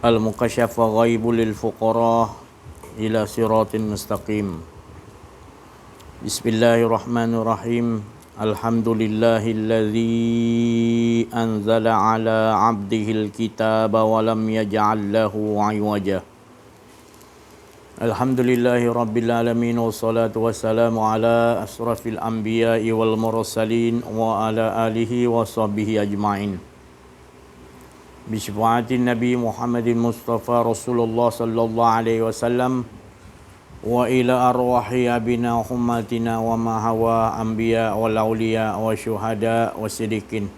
Al-mukasyafa ghaibul lil fuqara ila siratin mustaqim. Bismillahirrahmanirrahim. Alhamdulillahilladzi anzala ala 'abdihil kitaba wa lam yaj'al lahu 'iwaja. Alhamdulillahi rabbil alamin wassalatu wassalamu ala asrafil anbiya'i wal mursalin wa ala alihi wa sahbihi ajma'in. Bisyafaati Nabi Muhammadin Mustafa Rasulullah sallallahu alaihi wasallam wa ila arwahi abina ummatina wa ma hawa anbiya wal awliya wa syuhada wa siddiqin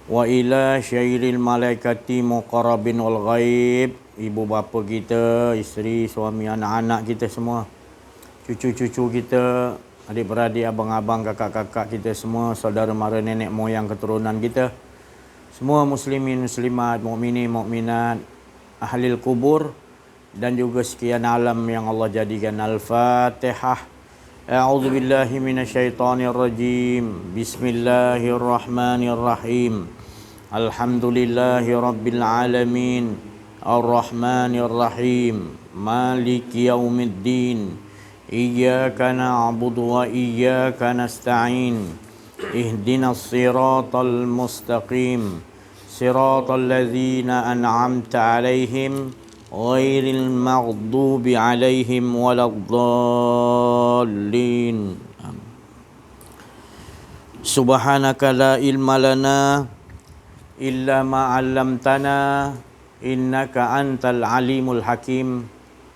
wa ila syairil malaikati muqarrabin wal ghaib, ibu bapa kita, isteri, suami, anak-anak kita semua, cucu-cucu kita, adik-beradik, abang-abang, kakak-kakak kita semua, saudara mara, nenek moyang, keturunan kita, semua muslimin, muslimat, mukminin, mukminat, ahlil kubur dan juga sekian alam yang Allah jadikan. Al-Fatihah. A'udzubillahi minasyaitonirrajim. Bismillahirrahmanirrahim. Alhamdulillahi rabbil alamin. Ar-Rahmanir-Rahim. Maliki yaumiddin. Iyyaka na'budu wa iyyaka nasta'in. Ihdinas siratal mustaqim. Siratal ladzina an'amta 'alaihim ghairil maghdubi 'alaihim waladdallin. Subhanaka la ilma lana illa ma 'allamtana innaka antal alimul hakim.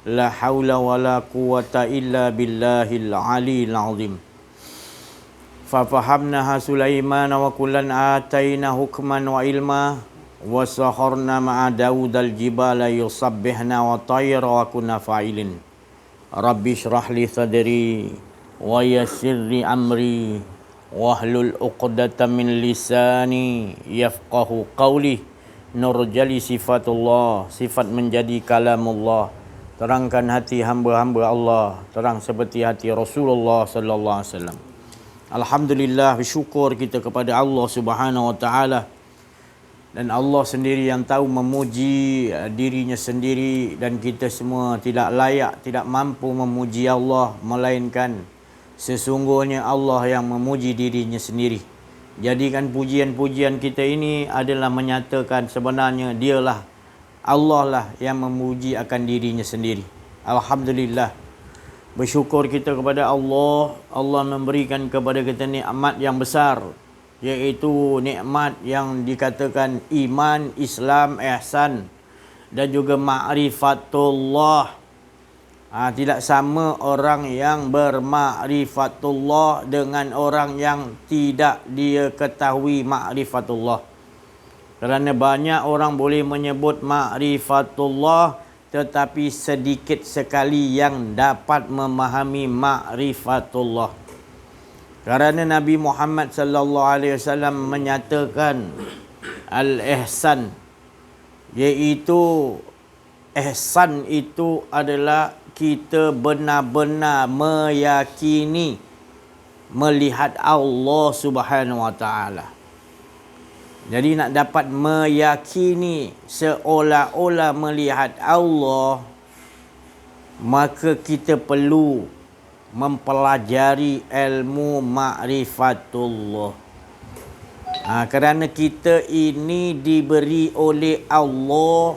La haula wala quwwata illa billahil aliyil azim. Fafahamnaha Sulaiman wa kullan ataina hukman wa ilma wa sakharna ma'a Daudal jibala yusabbihna wa tayra wa kunna fa'ilin. Rabbi shrah li sadri wa yassir li amri wahlul 'uqdatam min lisani yafqahu qawli. Nurjali sifatullah, sifat menjadi kalamullah. Terangkan hati hamba-hamba Allah, terang seperti hati Rasulullah sallallahu alaihi wasallam. Alhamdulillah, bersyukur kita kepada Allah Subhanahu wa taala. Dan Allah sendiri yang tahu memuji dirinya sendiri, dan kita semua tidak layak, tidak mampu memuji Allah, melainkan sesungguhnya Allah yang memuji dirinya sendiri. Jadikan pujian-pujian kita ini adalah menyatakan sebenarnya dialah Allah lah yang memuji akan dirinya sendiri. Alhamdulillah. Bersyukur kita kepada Allah. Allah memberikan kepada kita nikmat yang besar, iaitu nikmat yang dikatakan iman, Islam, ihsan dan juga ma'rifatullah. Tidak sama orang yang berma'rifatullah dengan orang yang tidak dia ketahui ma'rifatullah. Kerana banyak orang boleh menyebut ma'rifatullah, tetapi sedikit sekali yang dapat memahami ma'rifatullah. Kerana Nabi Muhammad sallallahu alaihi wasallam menyatakan al-ihsan, iaitu ihsan itu adalah kita benar-benar meyakini melihat Allah Subhanahu wa taala. Jadi nak dapat meyakini seolah-olah melihat Allah, maka kita perlu mempelajari ilmu ma'rifatullah. Kerana kita ini diberi oleh Allah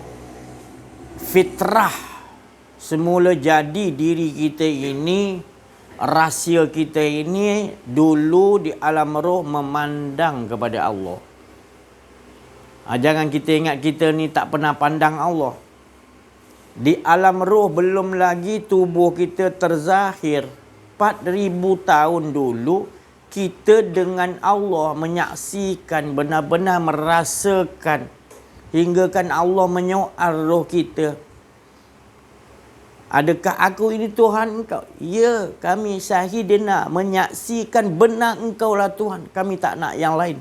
fitrah. Semula jadi diri kita ini, rahsia kita ini dulu di alam roh memandang kepada Allah. Jangan kita ingat kita ni tak pernah pandang Allah. Di alam roh belum lagi tubuh kita terzahir. 4,000 tahun dulu kita dengan Allah menyaksikan, benar-benar merasakan, hingga kan Allah menyoal roh kita. Adakah aku ini Tuhan engkau? Ya, kami syahidina, menyaksikan benar engkau lah Tuhan. Kami tak nak yang lain.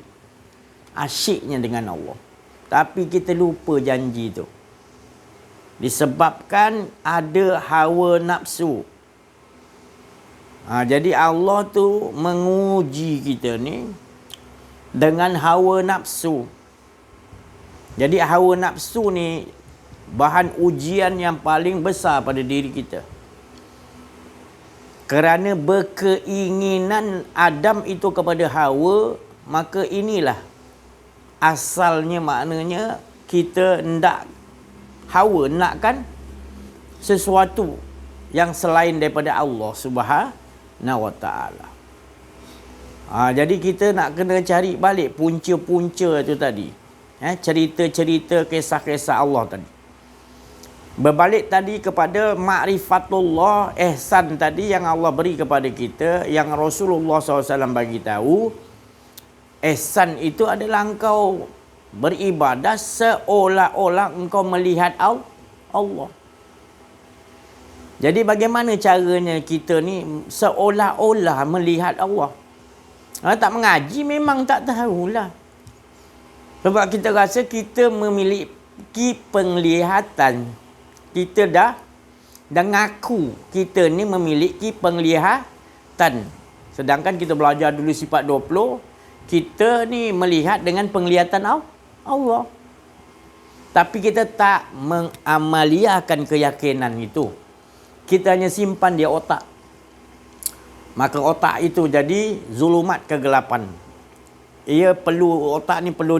Asyiknya dengan Allah. Tapi kita lupa janji tu. Disebabkan ada hawa nafsu. Jadi Allah tu menguji kita ni dengan hawa nafsu. Jadi hawa nafsu ni bahan ujian yang paling besar pada diri kita. Kerana berkeinginan Adam itu kepada Hawa, maka inilah asalnya, maknanya kita hendak, Hawa nakkan sesuatu yang selain daripada Allah Subhanahu Wa Taala. Jadi kita nak kena cari balik punca-punca itu tadi. Cerita-cerita, kisah-kisah Allah tadi. Berbalik tadi kepada ma'rifatullah, ihsan tadi yang Allah beri kepada kita, yang Rasulullah SAW bagi tahu, ihsan itu adalah engkau beribadah seolah-olah engkau melihat Allah. Jadi bagaimana caranya kita ni seolah-olah melihat Allah? Tak mengaji memang tak tahulah. Sebab kita rasa kita memiliki penglihatan. Kita dah ngaku kita ni memiliki penglihatan. Sedangkan kita belajar dulu sifat 20, kita ni melihat dengan penglihatan Allah. Tapi kita tak mengamaliakan keyakinan itu. Kita hanya simpan di otak. Maka otak itu jadi zulumat, kegelapan. Otak ni perlu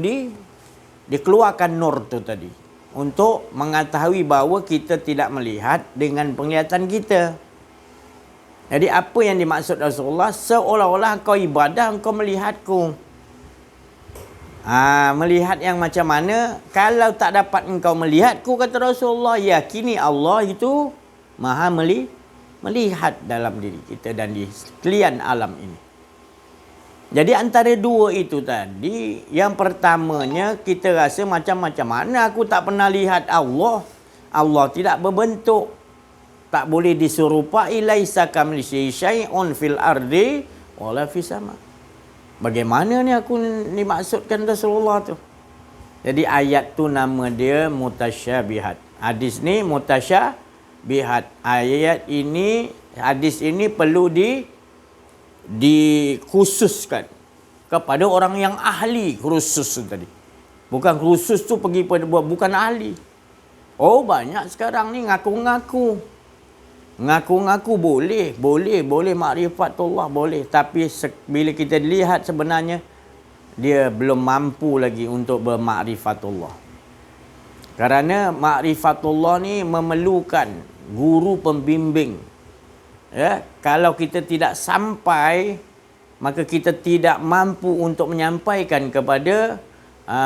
dikeluarkan nur tu tadi, untuk mengetahui bahawa kita tidak melihat dengan penglihatan kita. Jadi apa yang dimaksud Rasulullah? Seolah-olah engkau ibadah, engkau melihatku. Melihat yang macam mana? Kalau tak dapat engkau melihatku, kata Rasulullah, yakini Allah itu maha melihat dalam diri kita dan di sekalian alam ini. Jadi antara dua itu tadi, yang pertamanya kita rasa macam mana aku tak pernah lihat Allah. Allah tidak berbentuk, tak boleh diserupai, laisa kamitslihi syai'un fil ardi wala fis sama. Bagaimana ni aku ni maksudkan Rasulullah tu? Jadi ayat tu nama dia mutasyabihat. Hadis ni mutasyabihat. Hadis ini perlu dikhususkan kepada orang yang ahli khusus tadi. Bukan khusus tu pergi pada bukan ahli. Banyak sekarang ni ngaku-ngaku boleh ma'rifatullah boleh, tapi bila kita lihat sebenarnya dia belum mampu lagi untuk bermakrifatullah. Kerana makrifatullah ni memerlukan guru pembimbing. Kalau kita tidak sampai, maka kita tidak mampu untuk menyampaikan kepada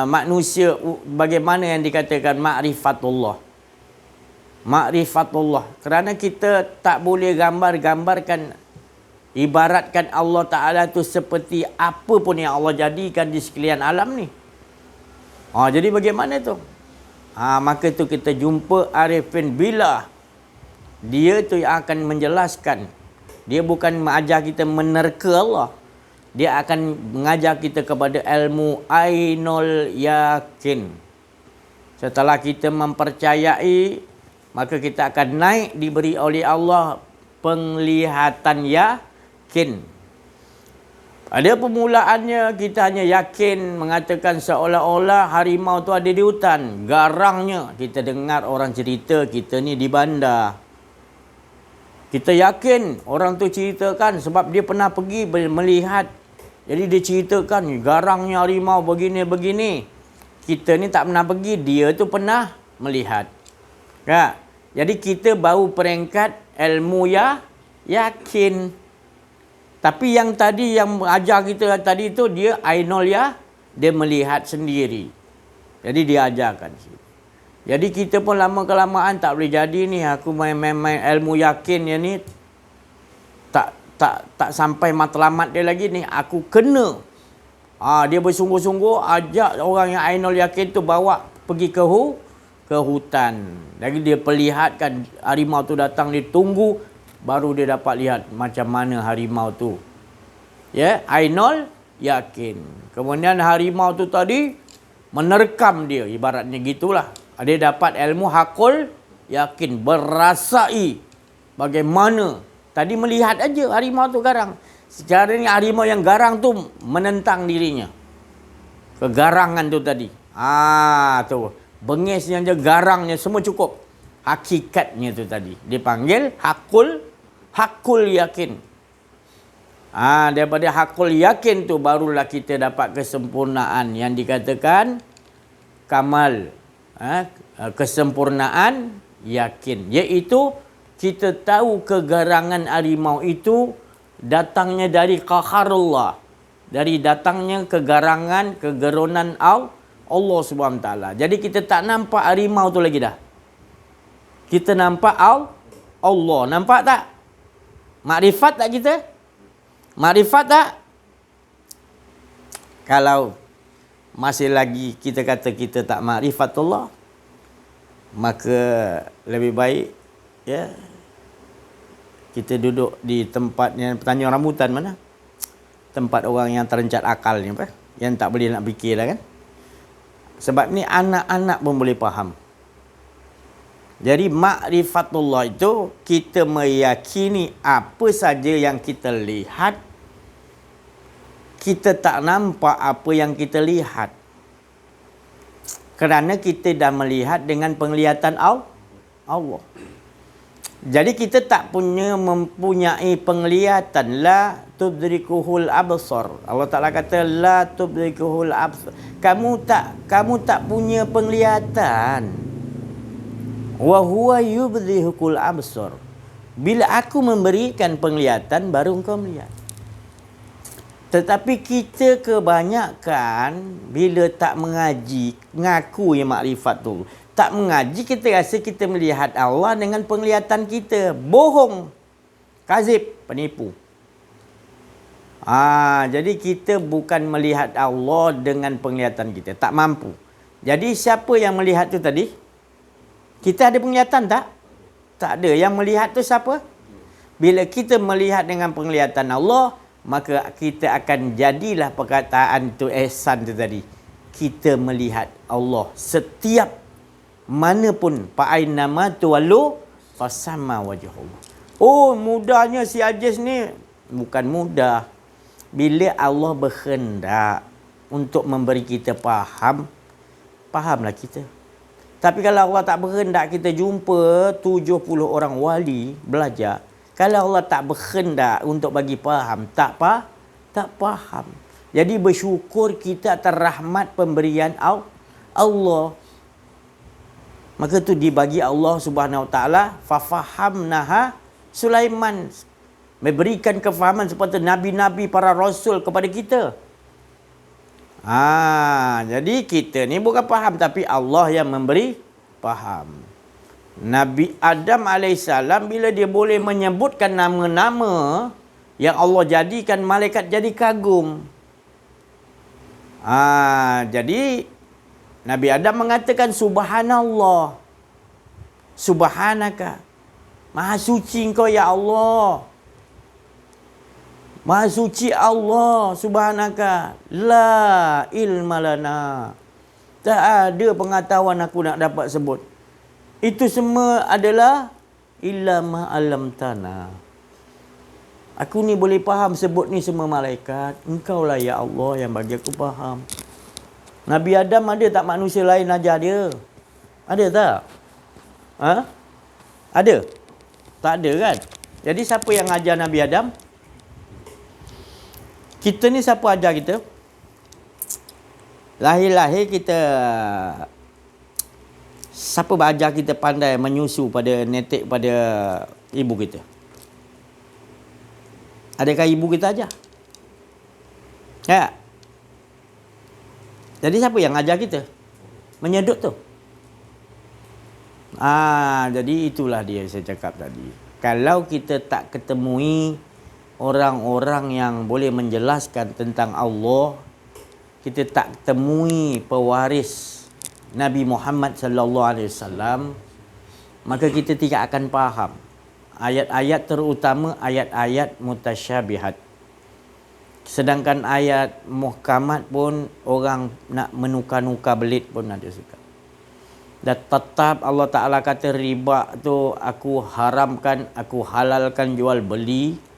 manusia bagaimana yang dikatakan ma'rifatullah. Kerana kita tak boleh gambarkan, ibaratkan Allah Ta'ala tu seperti apa pun yang Allah jadikan di sekalian alam ni. Jadi bagaimana tu? Maka tu kita jumpa arifin billah. Dia tu yang akan menjelaskan. Dia bukan mengajar kita menerka Allah. Dia akan mengajar kita kepada ilmu ainul yakin. Setelah kita mempercayai, maka kita akan naik diberi oleh Allah penglihatan yakin. Pada permulaannya kita hanya yakin mengatakan seolah-olah harimau tu ada di hutan. Garangnya kita dengar orang cerita kita ni di bandar. Kita yakin orang tu ceritakan sebab dia pernah pergi melihat. Jadi dia ceritakan garangnya harimau begini-begini. Kita ni tak pernah pergi, dia tu pernah melihat. Jadi kita baru peringkat ilmu yakin. Tapi yang tadi yang ajar kita tadi tu dia ainul dia melihat sendiri. Jadi dia ajarkan. Jadi kita pun lama-kelamaan tak boleh jadi ni. Aku main ilmu yakin yang ni tak sampai matlamat dia lagi ni. Aku kena. Dia bersungguh-sungguh ajak orang yang ainul yakin tu bawa pergi ke hutan. Lagi dia perlihatkan harimau tu datang, dia tunggu baru dia dapat lihat macam mana harimau tu. Ainul yakin. Kemudian harimau tu tadi menerkam dia, ibaratnya gitulah. Dia dapat ilmu hakul yakin, berasai bagaimana. Tadi melihat aja harimau tu garang. Sekarang ni harimau yang garang tu menentang dirinya. Kegarangan tu tadi. Tu. bengisnya je, garangnya semua cukup. Hakikatnya tu tadi dipanggil hakul yakin. Daripada hakul yakin tu barulah kita dapat kesempurnaan yang dikatakan kamal. Kesempurnaan yakin, iaitu kita tahu kegarangan harimau itu datangnya dari qaharullah, dari datangnya kegarangan, kegerunan Allah Subhanahu Wa Taala. Jadi kita tak nampak harimau tu lagi dah. Kita nampak Allah. Nampak tak? Makrifat tak kita? Makrifat tak? Kalau masih lagi kita kata kita tak makrifat Allah, maka lebih baik kita duduk di tempat yang Tanjung Rambutan mana? Tempat orang yang terencat akalnya apa? Yang tak boleh nak fikir dah kan? Sebab ni anak-anak pun boleh faham. Jadi makrifatullah itu kita meyakini apa saja yang kita lihat, kita tak nampak apa yang kita lihat. Kerana kita dah melihat dengan penglihatan Allah. Jadi kita tak mempunyai penglihatan. La tudrikuhul absar. Allah Ta'ala kata la tudrikuhul absar. Kamu tak punya penglihatan. Wa huwa yubdhihul absar. Bila aku memberikan penglihatan baru engkau melihat. Tetapi kita kebanyakan bila tak mengaji, ngaku yang makrifat tu, tak mengaji, kita rasa kita melihat Allah dengan penglihatan kita. Bohong. Kazib, penipu. Jadi kita bukan melihat Allah dengan penglihatan kita. Tak mampu. Jadi siapa yang melihat tu tadi? Kita ada penglihatan tak? Tak ada. Yang melihat tu siapa? Bila kita melihat dengan penglihatan Allah, maka kita akan jadilah perkataan tu ihsan tu tadi. Kita melihat Allah setiap manapun. Fa'ainama tuwallu fasamma wajhullah. Oh, mudahnya si Ajis ni. Bukan mudah. Bila Allah berkehendak untuk memberi kita faham, fahamlah kita. Tapi kalau Allah tak berkehendak kita jumpa 70 orang wali belajar, kalau Allah tak berkehendak untuk bagi faham, tak faham. Jadi bersyukur kita atas rahmat pemberian Allah. Maka tu dibagi Allah Subhanahu Wa Taala, fafahamnaha Sulaiman, memberikan kefahaman seperti nabi-nabi para rasul kepada kita. Jadi kita ni bukan faham, tapi Allah yang memberi faham. Nabi Adam AS bila dia boleh menyebutkan nama-nama yang Allah jadikan, malaikat jadi kagum. Jadi Nabi Adam mengatakan subhanallah, subhanaka, maha suci engkau ya Allah. Maha suci Allah subhanaka, la ilma lana. Tak ada pengetahuan aku nak dapat sebut. Itu semua adalah illa ma alamtana. Aku ni boleh faham sebut ni semua malaikat. Engkaulah ya Allah yang bagi aku faham. Nabi Adam ada tak manusia lain ajar dia? Ada tak? Ada? Tak ada kan? Jadi siapa yang ajar Nabi Adam? Kita ni siapa ajar kita? Lahir-lahir kita, siapa ajar kita pandai menyusu pada netek pada ibu kita? Adakah ibu kita ajar? Ya. Jadi siapa yang ajar kita? Menyedut tu. Jadi itulah dia saya cakap tadi. Kalau kita tak ketemui orang-orang yang boleh menjelaskan tentang Allah, kita tak temui pewaris Nabi Muhammad sallallahu alaihi wasallam, maka kita tidak akan faham ayat-ayat, terutama ayat-ayat mutasyabihat. Sedangkan ayat muhkamat pun orang nak menukar-nukar belit pun ada suka. Dan tetap Allah Ta'ala kata riba tu aku haramkan, aku halalkan jual beli.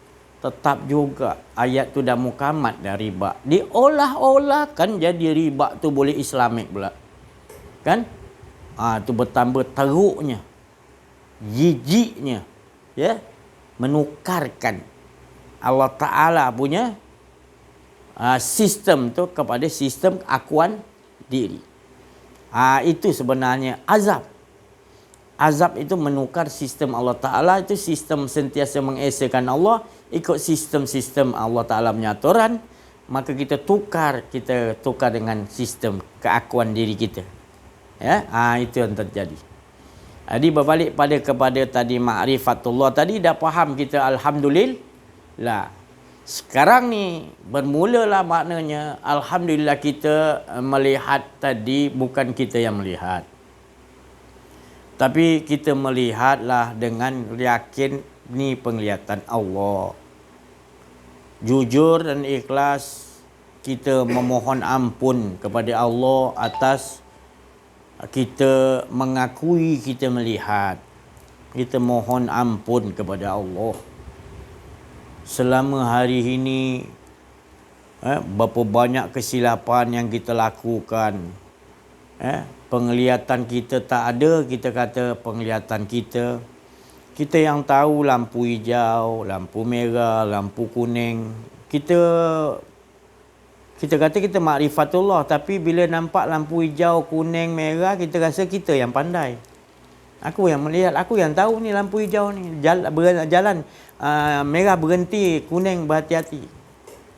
Tetap juga ayat tu dah mukamat dah riba. Diolah-olahkan jadi riba tu boleh Islamik pula. Kan? Tu bertambah teruknya, jijiknya, ya, menukarkan Allah Ta'ala punya sistem tu kepada sistem akuan diri. Itu sebenarnya azab. Azab itu menukar sistem Allah Ta'ala, itu sistem sentiasa mengesakan Allah, ikut sistem-sistem Allah Ta'ala punya aturan, maka kita tukar dengan sistem keakuan diri kita. Ya, itu yang terjadi. Jadi berbalik kepada tadi ma'rifatullah tadi, dah faham kita alhamdulillah. Sekarang ni bermulalah maknanya alhamdulillah kita melihat tadi bukan kita yang melihat. Tapi kita melihatlah dengan yakin ni penglihatan Allah. Jujur dan ikhlas kita memohon ampun kepada Allah atas kita mengakui kita melihat. Kita mohon ampun kepada Allah. Selama hari ini berapa banyak kesilapan yang kita lakukan. Penglihatan kita tak ada, kita kata penglihatan kita. Kita yang tahu lampu hijau, lampu merah, lampu kuning. Kita kata kita makrifatullah, tapi bila nampak lampu hijau, kuning, merah, kita rasa kita yang pandai. Aku yang melihat, aku yang tahu ni lampu hijau ni. Jalan merah berhenti, kuning berhati-hati.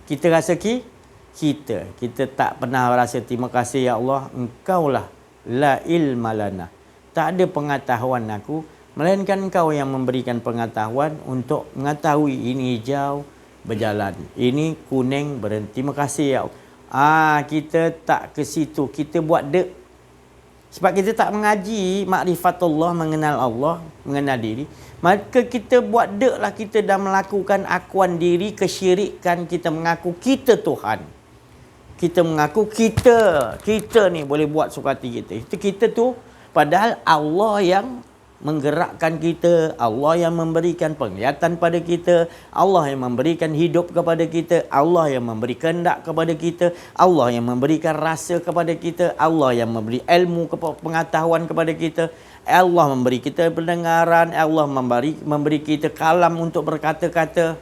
Kita rasa kita tak pernah rasa terima kasih ya Allah, engkaulah la ilma lana. Tak ada pengetahuan aku, melainkan engkau yang memberikan pengetahuan untuk mengetahui ini hijau berjalan, ini kuning berhenti. Terima kasih ya Allah. Kita tak ke situ, kita buat dek. Sebab kita tak mengaji makrifatullah, mengenal Allah, mengenal diri. Maka kita buat dek lah, kita dah melakukan akuan diri, kesyirikan. Kita mengaku kita Tuhan. Kita mengaku kita ni boleh buat suka hati kita. Itu kita tu, padahal Allah yang menggerakkan kita, Allah yang memberikan penglihatan pada kita, Allah yang memberikan hidup kepada kita, Allah yang memberi kehendak kepada kita, Allah yang memberikan rasa kepada kita, Allah yang memberi ilmu, pengetahuan kepada kita, Allah memberi kita pendengaran, Allah memberi kita kalam untuk berkata-kata,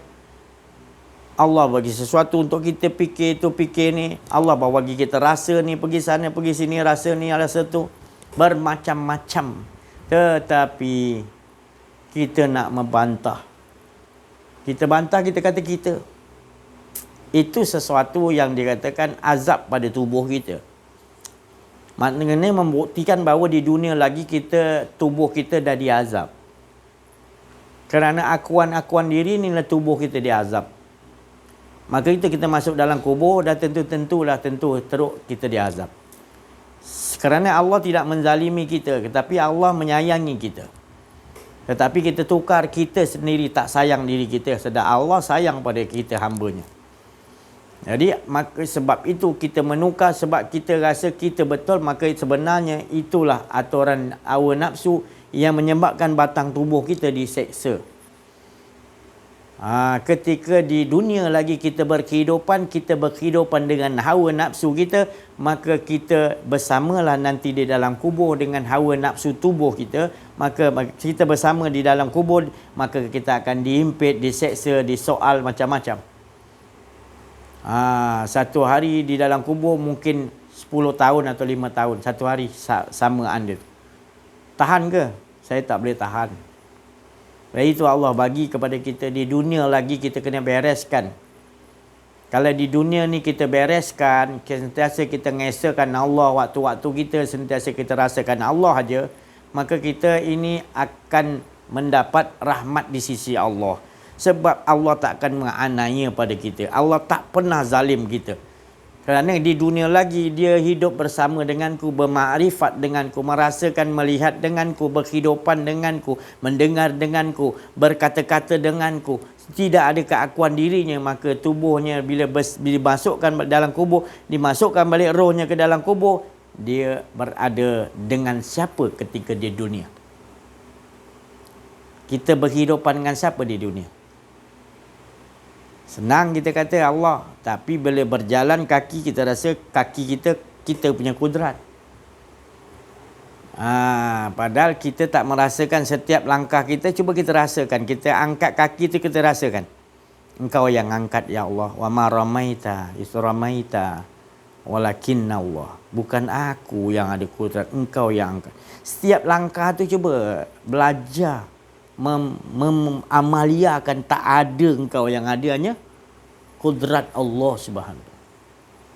Allah bagi sesuatu untuk kita fikir ni, Allah bagi kita rasa ni, pergi sana pergi sini, rasa ni rasa tu, bermacam-macam. Tetapi kita nak membantah. Kita bantah, kita kata kita. Itu sesuatu yang dikatakan azab pada tubuh kita. Maknanya membuktikan bahawa di dunia lagi tubuh kita dah diazab. Kerana akuan-akuan diri inilah tubuh kita diazab. Maka kita masuk dalam kubur, dah tentu teruk kita diazab. Kerana Allah tidak menzalimi kita, tetapi Allah menyayangi kita. Tetapi kita tukar, kita sendiri tak sayang diri kita, sedang Allah sayang pada kita hambanya. Jadi maka sebab itu kita menukar, sebab kita rasa kita betul, maka sebenarnya itulah aturan hawa nafsu yang menyebabkan batang tubuh kita diseksa. Ketika di dunia lagi kita berkehidupan dengan hawa nafsu kita, maka kita bersamalah nanti di dalam kubur dengan hawa nafsu tubuh kita. Maka kita bersama di dalam kubur, maka kita akan dihimpit, diseksa, disoal macam-macam. Satu hari di dalam kubur mungkin 10 tahun atau 5 tahun. Satu hari sama anda. Tahan ke? Saya tak boleh tahan. Itu Allah bagi kepada kita. Di dunia lagi kita kena bereskan. Kalau di dunia ni kita bereskan, sentiasa kita ngesakan Allah, waktu-waktu kita sentiasa kita rasakan Allah aja, maka kita ini akan mendapat rahmat di sisi Allah. Sebab Allah tak akan menganiaya pada kita. Allah tak pernah zalim kita. Kerana di dunia lagi dia hidup bersama denganku, bermakrifat denganku, merasakan, melihat denganku, berkehidupan denganku, mendengar denganku, berkata-kata denganku. Tidak ada keakuan dirinya, maka tubuhnya bila dimasukkan dalam kubur, dimasukkan balik rohnya ke dalam kubur, dia berada dengan siapa ketika di dunia? Kita berkehidupan dengan siapa di dunia? Senang kita kata Allah, tapi bila berjalan kaki kita rasa kaki kita punya kudrat. Padahal kita tak merasakan setiap langkah kita. Cuba kita rasakan. Kita angkat kaki tu kita rasakan. Engkau yang angkat ya Allah. Wa ma ramaita isramaita walakinna Allah. Bukan aku yang ada kudrat, engkau yang angkat. Setiap langkah tu cuba belajar amaliakan. Tak ada engkau, yang ada hanya kudrat Allah Subhanahu.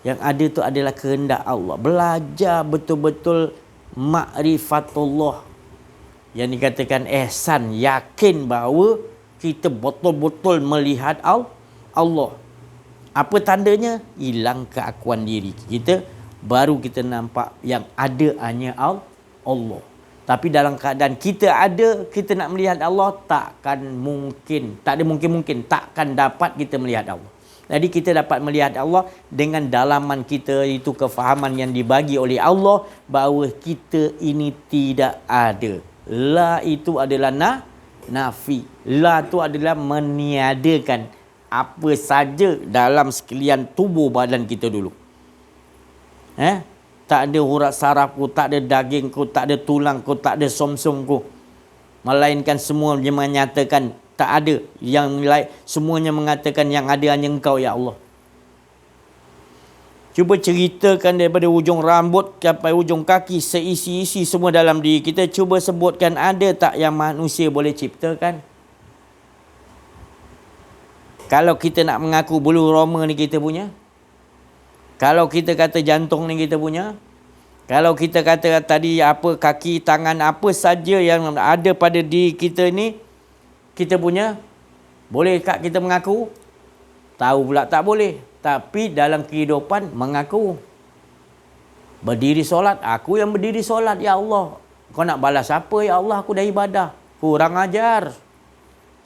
Yang ada tu adalah kehendak Allah. Belajar betul-betul ma'rifatullah. Yang dikatakan ihsan, yakin bahawa kita betul-betul melihat Allah. Apa tandanya? Hilang keakuan diri kita, baru kita nampak yang ada hanya Allah. Tapi dalam keadaan kita ada, kita nak melihat Allah, takkan mungkin. Tak ada mungkin-mungkin. Takkan dapat kita melihat Allah. Jadi kita dapat melihat Allah dengan dalaman kita, itu kefahaman yang dibagi oleh Allah bahawa kita ini tidak ada. La itu adalah nafi. La itu adalah meniadakan apa saja dalam sekalian tubuh badan kita dulu. Tak ada urat sarafku, tak ada dagingku, tak ada tulangku, tak ada somsomku. Melainkan semua dia menyatakan tak ada. Yang lain semuanya mengatakan yang ada hanya engkau ya Allah. Cuba ceritakan daripada ujung rambut sampai ujung kaki, seisi-isi semua dalam diri kita. Cuba sebutkan, ada tak yang manusia boleh ciptakan? Kalau kita nak mengaku bulu roma ni kita punya. Kalau kita kata jantung ni kita punya. Kalau kita kata tadi apa, kaki, tangan, apa saja yang ada pada diri kita ni kita punya. Boleh tak kita mengaku? Tahu pula tak boleh. Tapi dalam kehidupan mengaku. Berdiri solat, aku yang berdiri solat ya Allah. Kau nak balas apa ya Allah, aku dah ibadah. Kurang ajar.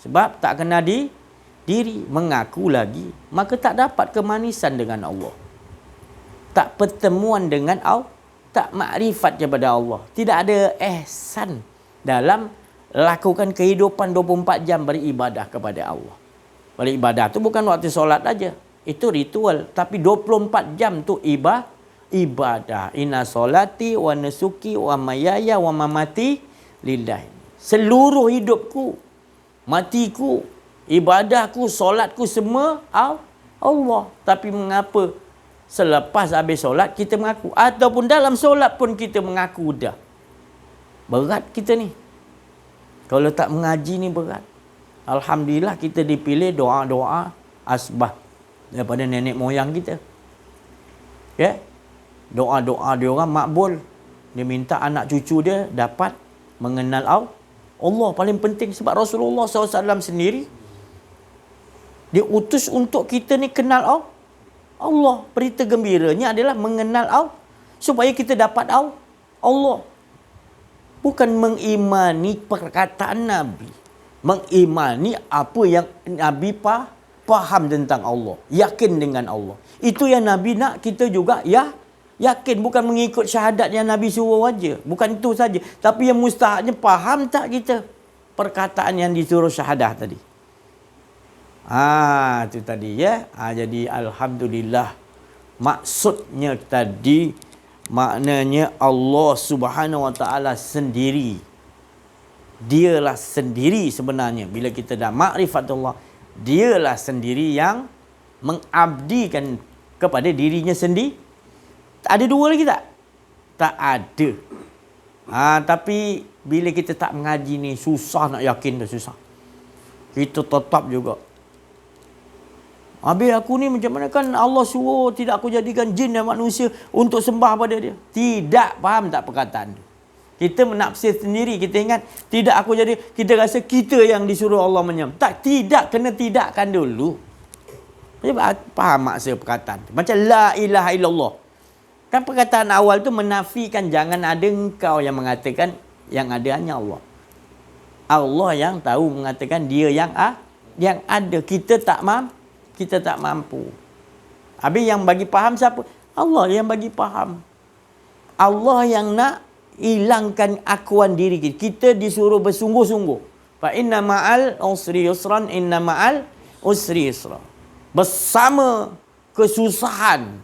Sebab tak kena diri. Mengaku lagi, maka tak dapat kemanisan dengan Allah. Tak pertemuan dengan Allah. Tak makrifat kepada Allah. Tidak ada ihsan dalam lakukan kehidupan 24 jam beribadah kepada Allah. Beribadah tu bukan waktu solat aja. Itu ritual. Tapi 24 jam tu ibadah. Inna solati wa nusuki wa mayaya wa mamati lillahi. Seluruh hidupku, matiku, ibadahku, solatku semua Allah. Tapi mengapa selepas habis solat kita mengaku? Ataupun dalam solat pun kita mengaku dah. Berat kita ni. Kalau tak mengaji ni berat. Alhamdulillah kita dipilih doa-doa asbah daripada nenek moyang kita. Doa-doa dia orang makbul. Dia minta anak cucu dia dapat mengenal Allah. Paling penting sebab Rasulullah SAW sendiri dia utus untuk kita ni kenal Allah. Berita gembiranya adalah mengenal Allah, supaya kita dapat Allah. Bukan mengimani perkataan Nabi. Mengimani apa yang Nabi faham tentang Allah. Yakin dengan Allah. Itu yang Nabi nak kita juga yakin. Bukan mengikut syahadat yang Nabi suruh aja. Bukan itu saja. Tapi yang mustahaknya faham tak kita perkataan yang disuruh syahadah tadi. Itu tadi ya. Jadi Alhamdulillah. Maksudnya tadi, maknanya Allah Subhanahu Wa Taala sendiri. Dialah sendiri sebenarnya. Bila kita dah ma'rifatullah, dialah sendiri yang mengabdikan kepada dirinya sendiri. Ada dua lagi tak? Tak ada. Tapi bila kita tak mengaji ni, susah nak yakin dah, susah. Kita tetap juga. Habis aku ni macam mana, kan Allah suruh tidak aku jadikan jin dan manusia untuk sembah pada dia. Tidak, faham tak perkataan tu? Kita menafsir sendiri, kita ingat tidak aku jadi, kita rasa kita yang disuruh Allah menyembah. Tak, tidak, kena tidakkan dulu. Faham maksud perkataan tu? Macam la ilaha illallah. Kan perkataan awal tu menafikan, jangan ada engkau yang mengatakan yang ada hanya Allah. Allah yang tahu mengatakan dia yang ada. Kita tak mampu. Habis yang bagi faham siapa? Allah yang bagi faham. Allah yang nak hilangkan akuan diri kita. Kita disuruh bersungguh-sungguh. Fa inna ma'al usri yusran, inna ma'al usri yusra. Bersama kesusahan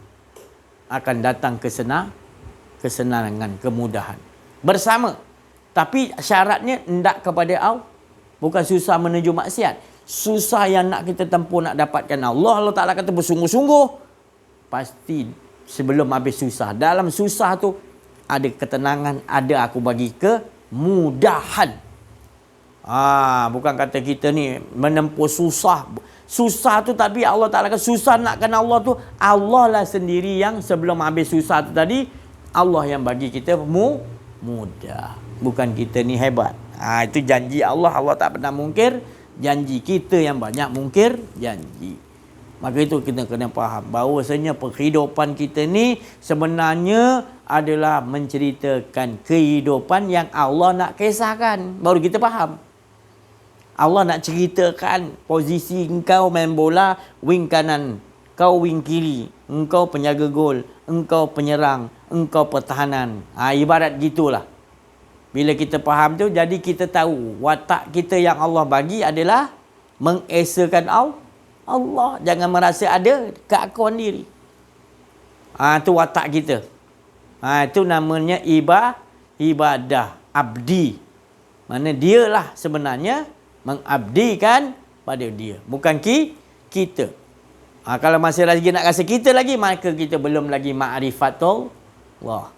akan datang kesenangan, kemudahan. bersama. Tapi syaratnya hendak kepada Allah. Bukan susah menuju maksiat. Susah yang nak kita tempuh nak dapatkan Allah. Allah Ta'ala kata bersungguh-sungguh. Pasti sebelum habis susah. Dalam susah tu ada ketenangan, ada aku bagi kemudahan. Bukan kata kita ni menempuh susah. Susah tu tapi Allah Ta'ala kata susah nakkan Allah tu. Allah lah sendiri yang sebelum habis susah tu tadi, Allah yang bagi kita mudah. Bukan kita ni hebat. Itu janji Allah. Allah tak pernah mungkir janji. Kita yang banyak mungkir janji. Maka itu kita kena faham bahawasanya kehidupan kita ni sebenarnya adalah menceritakan kehidupan yang Allah nak kisahkan. Baru kita faham. Allah nak ceritakan posisi engkau main bola, wing kanan, kau wing kiri, engkau penjaga gol, engkau penyerang, engkau pertahanan. Ibarat gitulah. Bila kita faham tu, jadi kita tahu watak kita yang Allah bagi adalah mengesakan Allah. Jangan merasa ada keakuan diri. Itu watak kita. Itu namanya ibadah abdi. Mana dialah sebenarnya mengabdikan pada dia. Bukan kita. Kalau masih lagi nak rasa kita lagi, maka kita belum lagi ma'rifatullah.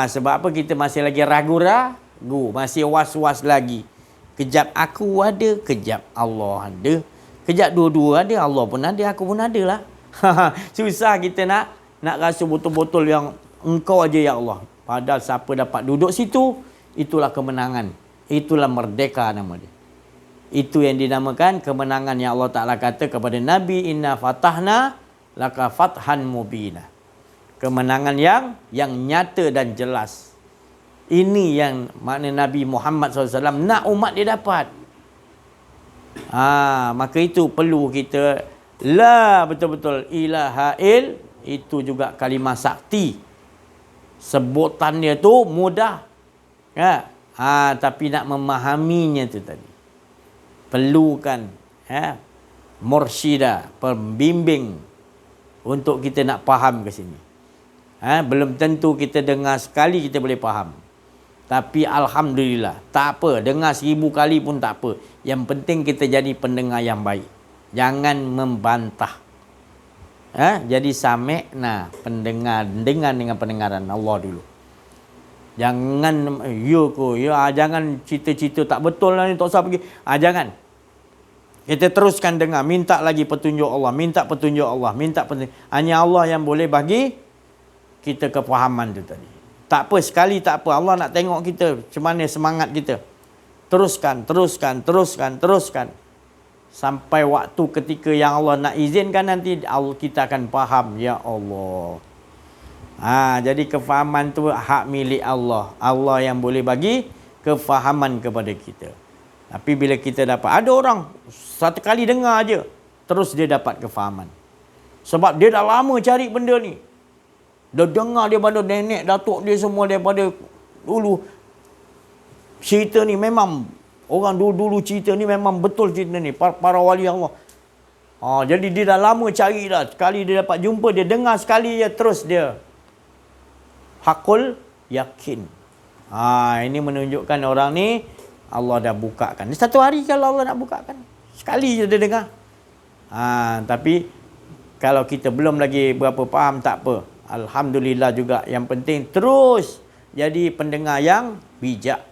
Sebab apa kita masih lagi ragu-ragu, masih was-was lagi. Kejap aku ada, kejap Allah ada. Kejap dua-dua ada, Allah pun ada, aku pun ada lah. Susah kita nak rasa betul-betul yang engkau aja ya Allah. Padahal siapa dapat duduk situ, itulah kemenangan. Itulah merdeka nama dia. Itu yang dinamakan kemenangan yang Allah Ta'ala kata kepada Nabi, inna fatahna laka fathan mubina. Kemenangan yang nyata dan jelas. Ini yang makna Nabi Muhammad SAW nak umat dia dapat. Maka itu perlu kita la betul-betul ilaha il. Itu juga kalimah sakti. Sebutan dia tu mudah. Tapi nak memahaminya tu tadi. Perlukan mursyida, pembimbing untuk kita nak faham ke sini. Belum tentu kita dengar sekali kita boleh faham. Tapi Alhamdulillah, tak apa. Dengar 1000 kali pun tak apa. Yang penting kita jadi pendengar yang baik. Jangan membantah. Jadi samek, pendengar. Dengar dengan pendengaran Allah dulu. Jangan, jangan cerita-cerita tak betul lah ni, tak usah pergi. Jangan. Kita teruskan dengar. Minta lagi petunjuk Allah. Minta petunjuk Allah. Hanya Allah yang boleh bagi kita kefahaman tu tadi. Tak apa, sekali tak apa. Allah nak tengok kita macam mana semangat kita. Teruskan. Sampai waktu ketika yang Allah nak izinkan nanti, kita akan faham. Ya Allah. Jadi kefahaman tu hak milik Allah. Allah yang boleh bagi kefahaman kepada kita. Tapi bila kita dapat, ada orang satu kali dengar aja, terus dia dapat kefahaman. Sebab dia dah lama cari benda ni. Dia dengar daripada nenek, datuk dia semua daripada dulu. Cerita ni memang, orang dulu cerita ni memang betul cerita ni. Para wali Allah. Jadi dia dah lama cari dah. Sekali dia dapat jumpa, dia dengar sekali je, terus dia hakul yakin. Ini menunjukkan orang ni Allah dah bukakan. Satu hari kalau Allah nak bukakan, sekali je dia dengar. Tapi kalau kita belum lagi berapa faham, tak apa. Alhamdulillah juga. Yang penting terus jadi pendengar yang bijak.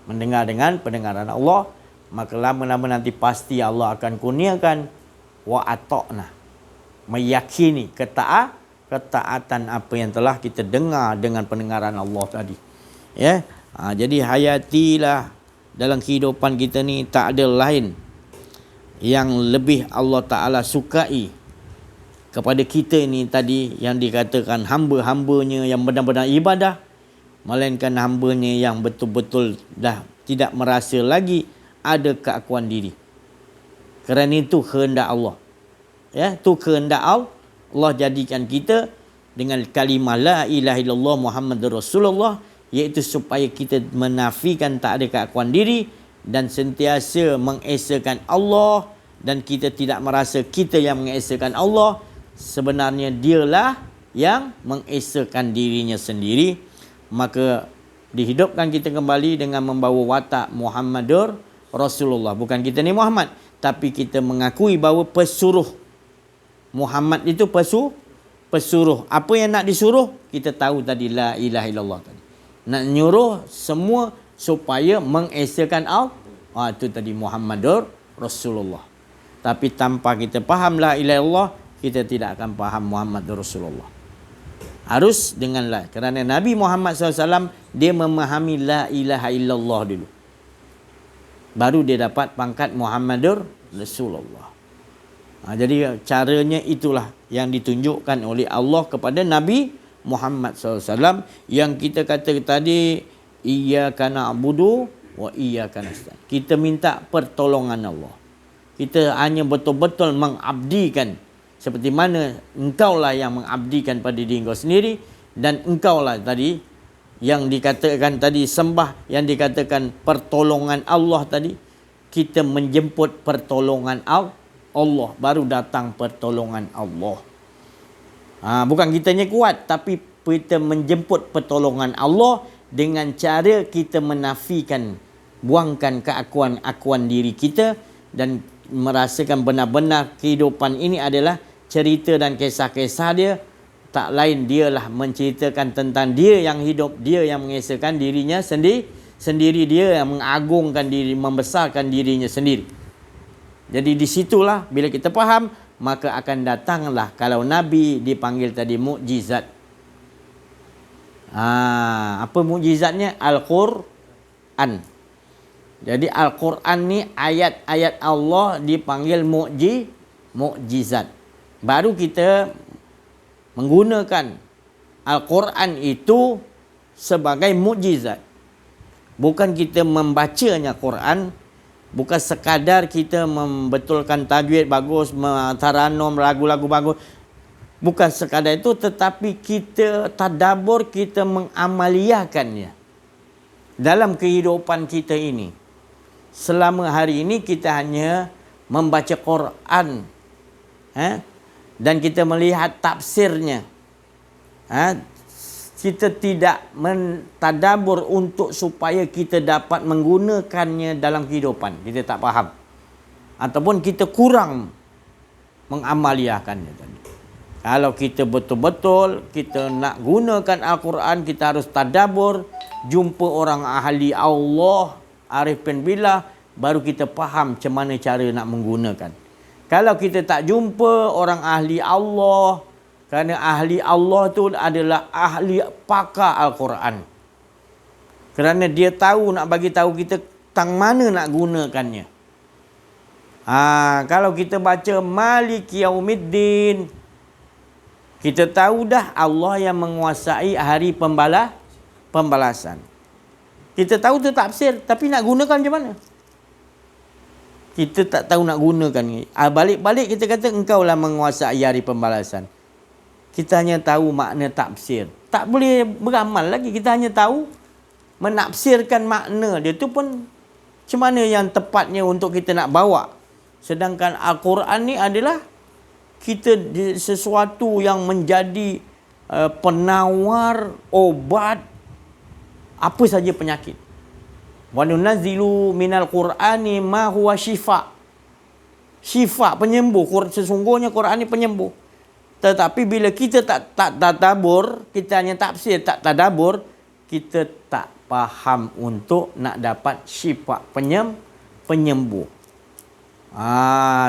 Mendengar dengan pendengaran Allah. Maka lama-lama nanti pasti Allah akan kurniakan wa ata'na. Meyakini ketaatan apa yang telah kita dengar dengan pendengaran Allah tadi. Jadi hayatilah dalam kehidupan kita ni, tak ada lain yang lebih Allah Ta'ala sukai kepada kita ni tadi, yang dikatakan hamba-hambanya yang benar-benar ibadah, melainkan hambanya yang betul-betul dah tidak merasa lagi ada keakuan diri. Kerana itu kehendak Allah. Itu kehendak Allah. Allah jadikan kita dengan kalimah la ilaha illallah Muhammadur Rasulullah, iaitu supaya kita menafikan tak ada keakuan diri dan sentiasa mengesakan Allah, dan kita tidak merasa kita yang mengesakan Allah. Sebenarnya dialah yang mengesakan dirinya sendiri. maka dihidupkan kita kembali dengan membawa watak Muhammadur Rasulullah. Bukan kita ni Muhammad, tapi kita mengakui bahawa pesuruh. Muhammad itu pesuruh. Apa yang nak disuruh? Kita tahu tadi la ilaha illallah tadi. Nak nyuruh semua supaya mengesakan Allah. Itu tadi Muhammadur Rasulullah. Tapi tanpa kita faham la ilaha illallah, kita tidak akan faham Muhammadur Rasulullah. Harus dengan la. Kerana Nabi Muhammad SAW, dia memahami la ilaha illallah dulu. Baru dia dapat pangkat Muhammadur Rasulullah. Jadi caranya itulah yang ditunjukkan oleh Allah kepada Nabi Muhammad SAW. Yang kita kata tadi, iyyaka na'budu wa iyyaka nasta'in. Kita minta pertolongan Allah. Kita hanya betul-betul mengabdikan. Seperti mana engkaulah yang mengabdikan pada diri engkau sendiri, dan engkaulah tadi yang dikatakan tadi sembah, yang dikatakan pertolongan Allah tadi, kita menjemput pertolongan Allah, baru datang pertolongan Allah. Bukan kitanya kuat, tapi kita menjemput pertolongan Allah dengan cara kita menafikan, buangkan keakuan-akuan diri kita dan merasakan benar-benar kehidupan ini adalah cerita dan kisah-kisah dia. Tak lain dialah menceritakan tentang dia yang hidup, dia yang mengesahkan dirinya sendiri, dia yang mengagungkan diri, membesarkan dirinya sendiri. Jadi di situlah bila kita faham, maka akan datanglah, kalau Nabi dipanggil tadi mukjizat. Apa mukjizatnya? Al-Quran. Jadi Al-Quran ni ayat-ayat Allah dipanggil mukjizat. Baru kita menggunakan Al-Quran itu sebagai mukjizat. Bukan kita membacanya Quran, bukan sekadar kita membetulkan tajwid bagus, taranum lagu-lagu bagus. Bukan sekadar itu, tetapi kita tadabbur, kita mengamaliakannya dalam kehidupan kita ini. Selama hari ini kita hanya membaca Quran, dan kita melihat tafsirnya. Kita tidak mentadabbur untuk supaya kita dapat menggunakannya dalam kehidupan. Kita tak faham. Ataupun kita kurang mengamaliakannya tadi. Kalau kita betul-betul kita nak gunakan Al-Quran, kita harus tadabbur, jumpa orang ahli Allah, arifin billah, baru kita faham macam mana cara nak menggunakan. Kalau kita tak jumpa orang ahli Allah, kerana ahli Allah tu adalah ahli pakar Al-Quran. Kerana dia tahu, nak bagi tahu kita tang mana nak gunakannya. Kalau kita baca Maliki Yaumiddin, kita tahu dah Allah yang menguasai hari pembalasan. Kita tahu tu tafsir, tapi nak gunakan macam mana? Kita tak tahu nak gunakan. Balik-balik kita kata engkaulah menguasai hari pembalasan. Kita hanya tahu makna tafsir. Tak boleh beramal lagi. Kita hanya tahu menafsirkan makna dia tu pun macam mana yang tepatnya untuk kita nak bawa. Sedangkan Al-Quran ni adalah kita sesuatu yang menjadi penawar obat apa saja penyakit. Wa nunazzilu minal Qur'ani ma huwa syifa. Syifa, penyembuh. Sesungguhnya Quran ni penyembuh. Tetapi bila kita tak tadabbur, kita hanya tafsir, tak tadabbur, kita tak faham untuk nak dapat syifa, penyembuh.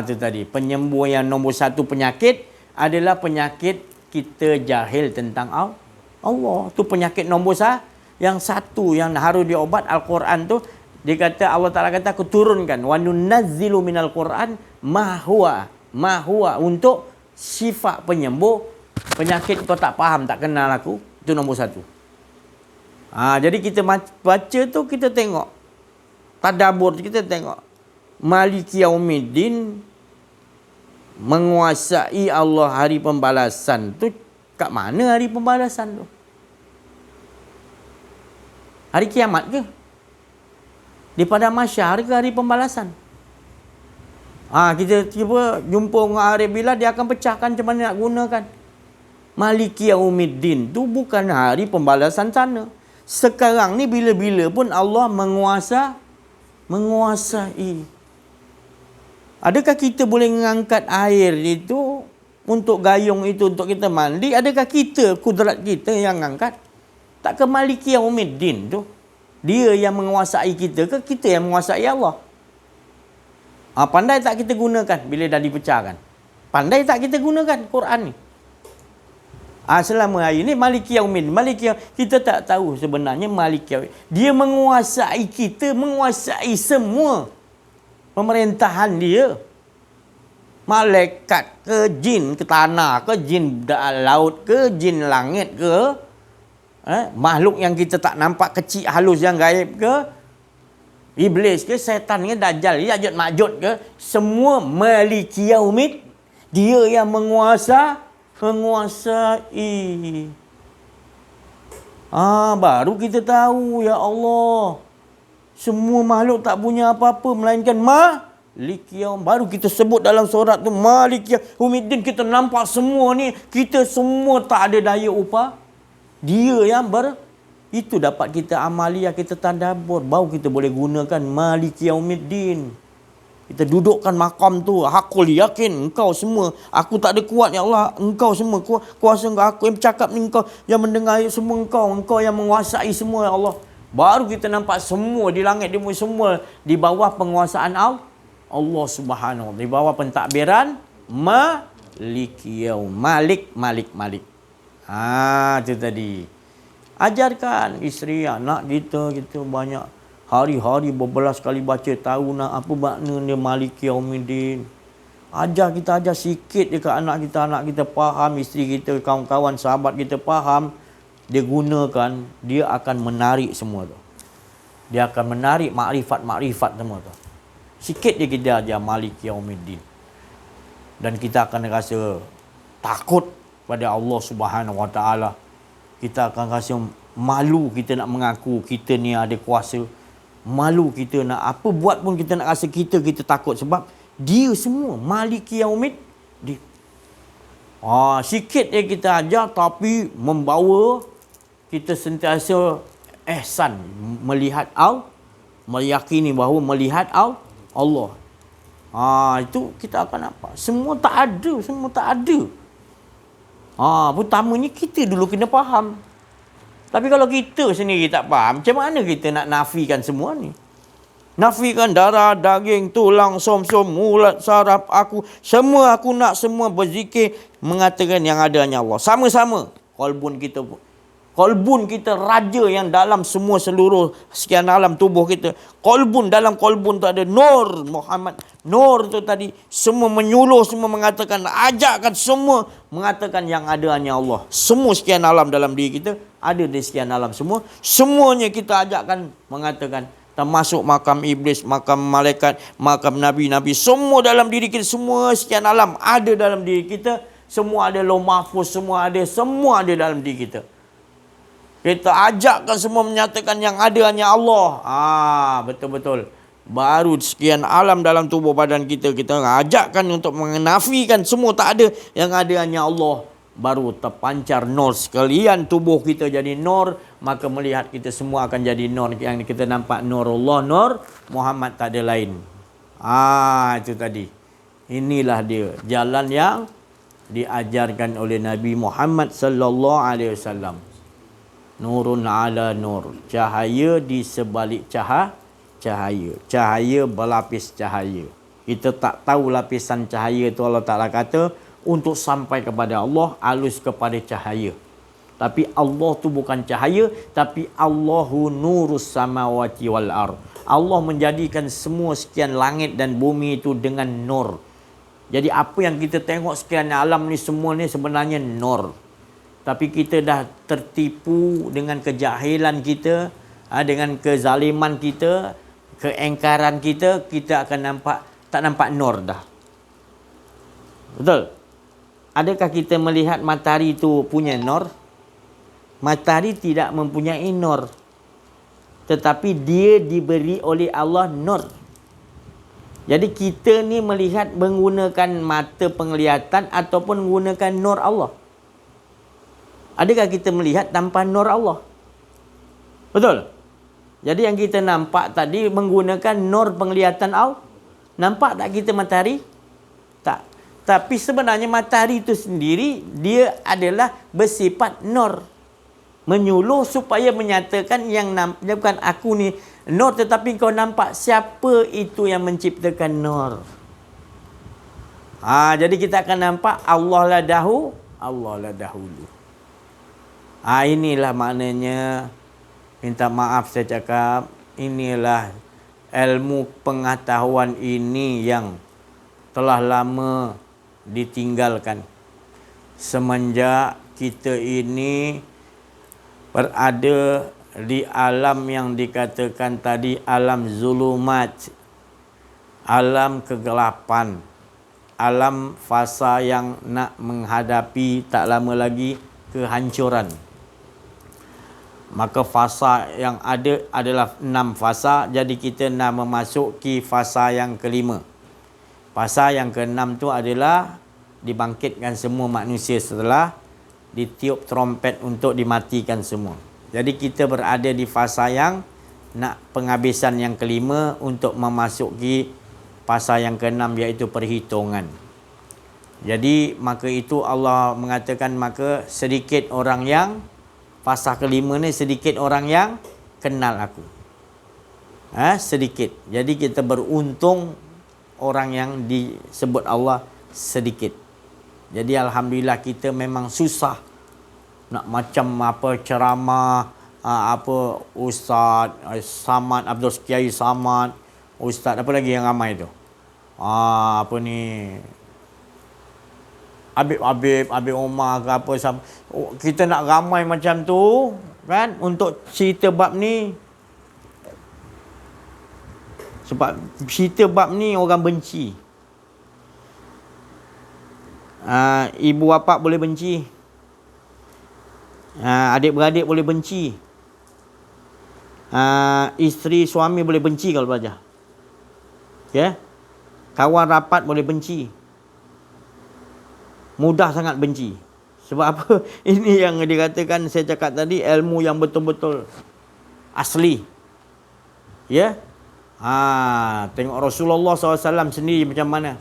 Itu tadi. Penyembuh yang nombor satu penyakit adalah penyakit kita jahil tentang Allah. Tu penyakit nombor yang satu yang harus diobat. Al-Quran tu, dia kata, Allah Ta'ala kata, aku turunkan wa nunazzilu minal Quran ma huwa untuk sifat penyembuh penyakit kau tak faham, tak kenal aku. Itu nombor satu. Jadi kita baca tu, kita tengok tadabbur, kita tengok Maliki Yaumiddin, menguasai Allah hari pembalasan tu. Kat mana hari pembalasan tu? Hari kiamat ke? Di padang mahsyar ke hari pembalasan? Kita cuba jumpa dengan arif billah, dia akan pecahkan macam mana nak gunakan. Maliki Yaumiddin tu bukan hari pembalasan sana. Sekarang ni bila-bila pun Allah menguasai. Adakah kita boleh mengangkat air itu untuk gayung itu untuk kita mandi? Adakah kita, kudrat kita yang angkat? Tak ke Maliki Yaumiddin tu? Dia yang menguasai kita ke kita yang menguasai Allah? Pandai tak kita gunakan bila dah dipecahkan? Pandai tak kita gunakan Quran ni? Selama hari ni Maliki Yaumiddin. Kita tak tahu sebenarnya Maliki Yaumiddin. Dia menguasai kita, menguasai semua pemerintahan dia. Malaikat ke, jin ke tanah ke, jin laut ke, jin langit ke, makhluk yang kita tak nampak, kecil halus yang gaib ke, iblis ke, setan ke, dajjal, Ya'juj Ma'juj ke, semua Maliki Yaumiddin. Dia yang menguasai. Baru kita tahu, ya Allah, semua makhluk tak punya apa-apa melainkan Maliki Yaum. Baru kita sebut dalam surat tu Maliki Yaumiddin. Kita nampak semua ni, kita semua tak ada daya upah. Dia yang itu dapat kita amaliah, kita tadabbur, baru kita boleh gunakan Maliki Yaumiddin. Kita dudukkan makam tu, aku yakin engkau semua, aku tak ada kuat ya Allah, engkau semua kuasa engkau, aku yang bercakap ni engkau, yang mendengar semua engkau yang menguasai semua ya Allah. Baru kita nampak semua di langit di bumi, semua di bawah penguasaan Allah Subhanahu wa taala, di bawah pentadbiran Maliki Yaum. Malik. Itu tadi. Ajarkan isteri, anak kita banyak hari-hari berbelas kali baca, tahu nak apa makna dia Maliki Yaumiddin. Kita ajar sikit dekat anak kita faham, isteri kita, kawan-kawan, sahabat kita faham, dia gunakan, dia akan menarik semua tu. Dia akan menarik makrifat semua tu. Sikit je kita ajar Maliki Yaumiddin. Dan kita akan rasa takut pada Allah Subhanahu wa taala. Kita akan rasa malu kita nak mengaku kita ni ada kuasa. Malu kita nak apa buat pun kita nak rasa kita takut sebab dia semua Maliki Yaumiddin. Sikit je kita ajar tapi membawa kita sentiasa ihsan melihat meyakini bahawa melihat Allah. Itu kita akan nampak. Semua tak ada. Pertamanya kita dulu kena faham. Tapi kalau kita sendiri tak faham, macam mana kita nak nafikan semua ni? Nafikan darah, daging, tulang, som-som, mulut, saraf aku. Semua aku nak semua berzikir mengatakan yang ada hanya Allah. Sama-sama. Kolbun kita raja yang dalam semua seluruh sekian alam tubuh kita. Dalam kolbun tu ada Nur Muhammad. Nur tu tadi semua menyuluh, semua mengatakan, ajakkan semua mengatakan yang ada hanya Allah. Semua sekian alam dalam diri kita ada di sekian alam semua. Semuanya kita ajakkan mengatakan, termasuk makam iblis, makam malaikat, makam nabi-nabi, semua dalam diri kita, semua sekian alam ada dalam diri kita. Semua ada lauh mahfuz, semua ada dalam diri kita. Kita ajakkan semua menyatakan yang ada hanya Allah. Betul-betul. Baru sekian alam dalam tubuh badan kita, kita ajakkan untuk menafikan semua tak ada, yang ada hanya Allah. Baru terpancar nur sekalian tubuh kita jadi nur, maka melihat kita semua akan jadi nur. Yang kita nampak Nurullah, Nur Muhammad, tak ada lain. Itu tadi. Inilah dia jalan yang diajarkan oleh Nabi Muhammad sallallahu alaihi wasallam. Nurun ala nur, cahaya di sebalik cahaya. Cahaya berlapis cahaya. Kita tak tahu lapisan cahaya itu, Allah Ta'ala kata untuk sampai kepada Allah halus kepada cahaya. Tapi Allah tu bukan cahaya, tapi Allahu nurus samawati wal ard. Allah menjadikan semua sekian langit dan bumi itu dengan nur. Jadi apa yang kita tengok sekian alam ni semua ni sebenarnya nur. Tapi kita dah tertipu dengan kejahilan kita, dengan kezaliman kita, keengkaran kita, kita akan tak nampak nur dah. Betul? Adakah kita melihat matahari itu punya nur? Matahari tidak mempunyai nur. Tetapi dia diberi oleh Allah nur. Jadi kita ni melihat menggunakan mata penglihatan ataupun menggunakan nur Allah. Adakah kita melihat tanpa nur Allah? Betul? Jadi yang kita nampak tadi menggunakan nur penglihatan Allah. Nampak tak kita matahari? Tak. Tapi sebenarnya matahari itu sendiri, dia adalah bersifat nur. Menyuluh supaya menyatakan yang bukan aku ni nur, tetapi kau nampak siapa itu yang menciptakan nur. Jadi kita akan nampak Allah lah dahulu. Inilah maknanya, minta maaf saya cakap, inilah ilmu pengetahuan ini yang telah lama ditinggalkan. Semenjak kita ini berada di alam yang dikatakan tadi alam zulumat, alam kegelapan, alam fasa yang nak menghadapi tak lama lagi kehancuran. Maka fasa yang ada adalah 6 fasa. Jadi kita nak memasuki fasa yang kelima. Fasa yang ke-6 tu adalah dibangkitkan semua manusia setelah ditiup trompet untuk dimatikan semua. Jadi kita berada di fasa yang nak penghabisan yang kelima untuk memasuki fasa yang ke-6, iaitu perhitungan. Jadi maka itu Allah mengatakan, maka sedikit orang yang fasa kelima ni, sedikit orang yang kenal aku. Sedikit. Jadi kita beruntung orang yang disebut Allah sedikit. Jadi alhamdulillah kita memang susah nak macam apa ceramah, apa Ustaz Samad, Abdul Kiai Samad, Ustaz apa lagi yang ramai tu? Apa ni? Habib Omar ke apa, kita nak ramai macam tu kan untuk cerita bab ni. Sebab cerita bab ni orang benci. Ibu bapa boleh benci. Adik-beradik boleh benci. Isteri suami boleh benci kalau belajar. Ya. Kawan rapat boleh benci. Mudah sangat benci. Sebab apa? Ini yang dikatakan, saya cakap tadi, ilmu yang betul-betul asli. Ya. Tengok Rasulullah SAW sendiri macam mana.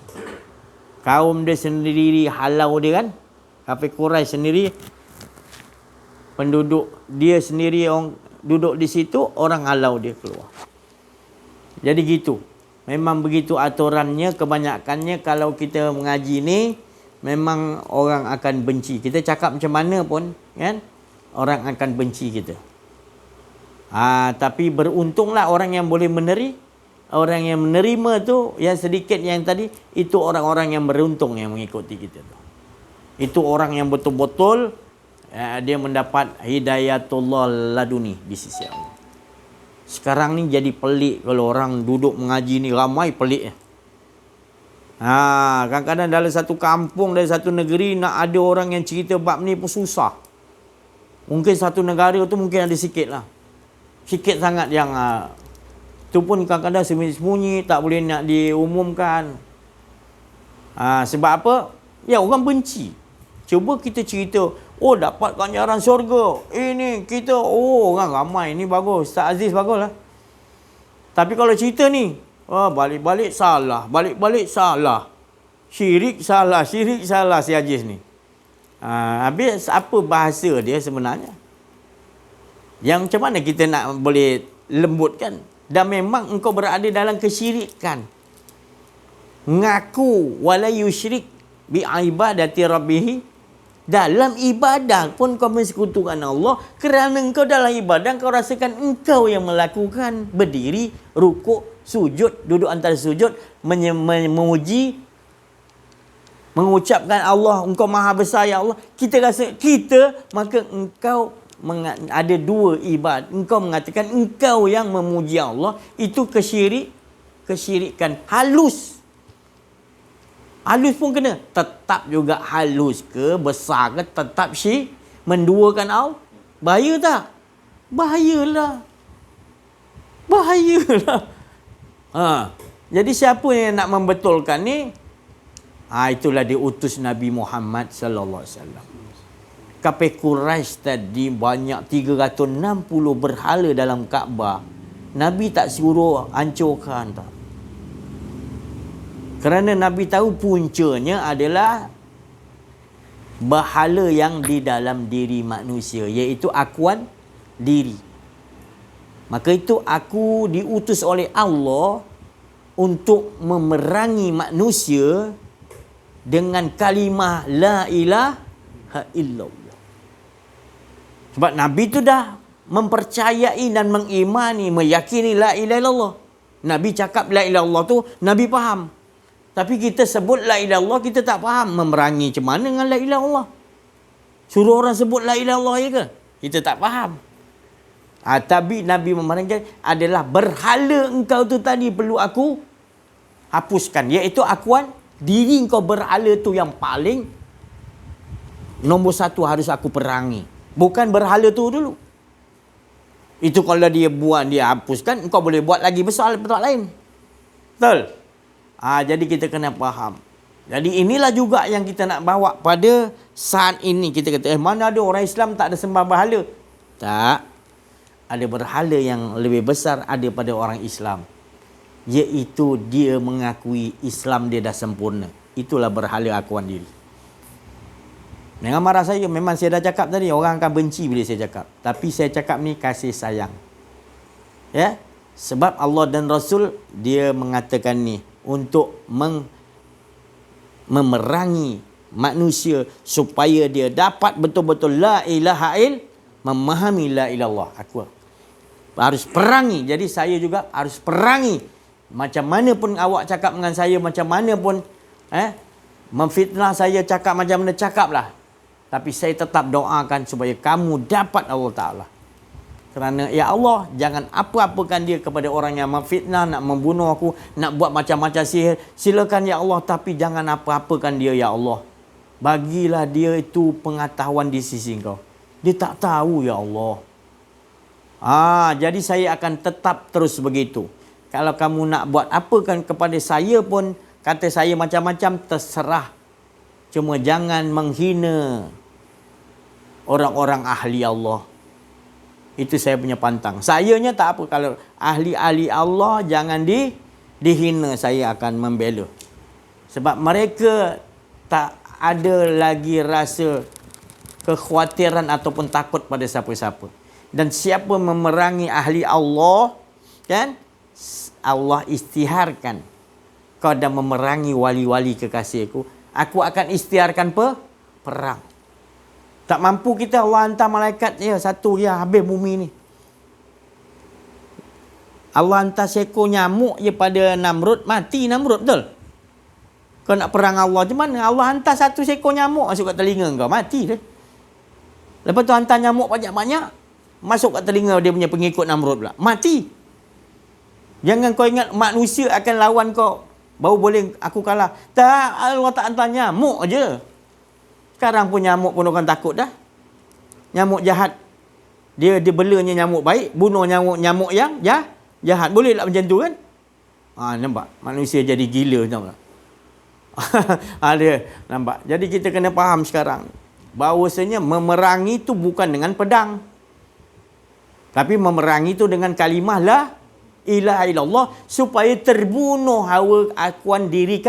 Kaum dia sendiri halau dia kan. Kafir Quraisy sendiri, penduduk dia sendiri, orang duduk di situ, orang halau dia keluar. Jadi gitu. Memang begitu aturannya. Kebanyakannya kalau kita mengaji ni, memang orang akan benci. Kita cakap macam mana pun, kan, orang akan benci kita. Tapi beruntunglah orang yang boleh orang yang menerima tu, yang sedikit yang tadi, itu orang-orang yang beruntung yang mengikuti kita tu. Itu orang yang betul-betul dia mendapat hidayatullah laduni di sisi Allah. Sekarang ni jadi pelik kalau orang duduk mengaji ni, ramai pelik. Kadang-kadang dalam satu kampung, dalam satu negeri, nak ada orang yang cerita bab ni pun susah. Mungkin satu negara tu mungkin ada sikit lah. Sikit sangat yang tu pun kadang-kadang sembunyi-sembunyi, tak boleh nak diumumkan. Sebab apa? Ya, orang benci. Cuba kita cerita, dapat ganjaran syurga. Ini kita, orang ramai. Ini bagus. Ustaz Aziz bagus lah. Tapi kalau cerita ni, balik-balik salah. Balik-balik salah. Syirik salah si Aziz ni. Habis apa bahasa dia sebenarnya? Yang macam mana kita nak boleh lembutkan? Dan memang engkau berada dalam kesyirikan. Ngaku wala yusyrik bi ibadati rabbih. Dalam ibadah pun kau mensekutukan Allah, kerana engkau dalam ibadah kau rasakan engkau yang melakukan, berdiri, rukuk, sujud, duduk antara sujud, memuji, mengucapkan Allah, engkau maha besar ya Allah. Kita rasa maka engkau ada dua ibadah. Engkau mengatakan engkau yang memuji Allah, itu kesyirikan halus. Halus pun kena. Tetap juga halus ke, besar ke, tetap syirik. Menduakan Allah. Bahaya tak? Bahayalah. Jadi siapa yang nak membetulkan ni? Itulah diutus Nabi Muhammad sallallahu alaihi wasallam. Kapai Quraisy tadi banyak 360 berhala dalam Kaabah. Nabi tak suruh hancurkan tak. Kerana Nabi tahu puncanya adalah berhala yang di dalam diri manusia, iaitu akuan diri. Maka itu aku diutus oleh Allah untuk memerangi manusia dengan kalimah la ilaha illallah. Sebab Nabi itu dah mempercayai dan mengimani, meyakini la ilaha illallah. Nabi cakap la ilaha illallah tu Nabi faham. Tapi kita sebut la ilaha illallah, kita tak faham memerangi macam mana dengan la ilaha illallah. Suruh orang sebut la ilaha illallah je ke? Kita tak faham. Tapi Nabi memerangi adalah berhala engkau tu tadi perlu aku hapuskan, iaitu akuan diri engkau. Berhala tu yang paling nombor satu harus aku perangi, bukan berhala tu dulu. Itu kalau dia buat, dia hapuskan, engkau boleh buat lagi besar tempat lain. Betul? Jadi kita kena faham. Jadi inilah juga yang kita nak bawa pada saat ini. Kita kata, mana ada orang Islam tak ada sembah berhala? Tak. Ada berhala yang lebih besar ada pada orang Islam, iaitu dia mengakui Islam dia dah sempurna. Itulah berhala akuan diri. Jangan marah saya, memang saya dah cakap tadi, orang akan benci bila saya cakap. Tapi saya cakap ni kasih sayang. Ya, sebab Allah dan Rasul dia mengatakan ni untuk memerangi manusia supaya dia dapat betul-betul la ilaha il, memahami la ilallah. Aku harus perangi. Jadi saya juga harus perangi. Macam mana pun awak cakap dengan saya, macam mana pun memfitnah saya, cakap macam mana, cakaplah. Tapi saya tetap doakan supaya kamu dapat Allah Ta'ala. Kerana ya Allah, jangan apa-apakan dia kepada orang yang memfitnah, nak membunuh aku, nak buat macam-macam sihir. Silakan ya Allah, tapi jangan apa-apakan dia ya Allah. Bagilah dia itu pengetahuan di sisi Engkau. Dia tak tahu ya Allah. Jadi saya akan tetap terus begitu. Kalau kamu nak buat apa kan kepada saya pun, kata saya macam-macam, terserah. Cuma jangan menghina orang-orang ahli Allah. Itu saya punya pantang. Sayanya tak apa. Kalau ahli-ahli Allah jangan dihina, saya akan membela. Sebab mereka tak ada lagi rasa kekhawatiran ataupun takut pada siapa-siapa. Dan siapa memerangi ahli Allah, kan? Allah istiharkan, kau dah memerangi wali-wali kekasihku, aku akan istiharkan perang. Tak mampu kita, Allah hantar malaikat je satu, ya habis bumi ni. Allah hantar seekor nyamuk je pada Namrud, mati Namrud, betul? Kau nak perang Allah macam mana? Allah hantar satu seekor nyamuk masuk kat telinga kau, mati dia. Lepas tu hantar nyamuk banyak-banyak masuk kat telinga dia punya pengikut Namrud pula, mati. Jangan kau ingat manusia akan lawan kau baru boleh aku kalah. Tak, Allah tak hantar nyamuk je. Sekarang pun nyamuk pun orang takut dah. Nyamuk jahat. Dia belanya nyamuk baik, bunuh nyamuk yang jahat. Boleh tak macam tu kan? Nampak? Manusia jadi gila, tahu tak? Dia nampak. Jadi kita kena faham sekarang bahawasanya memerangi tu bukan dengan pedang. Tapi memerangi tu dengan kalimah la ilaha illallah, supaya terbunuh hawa akuan diri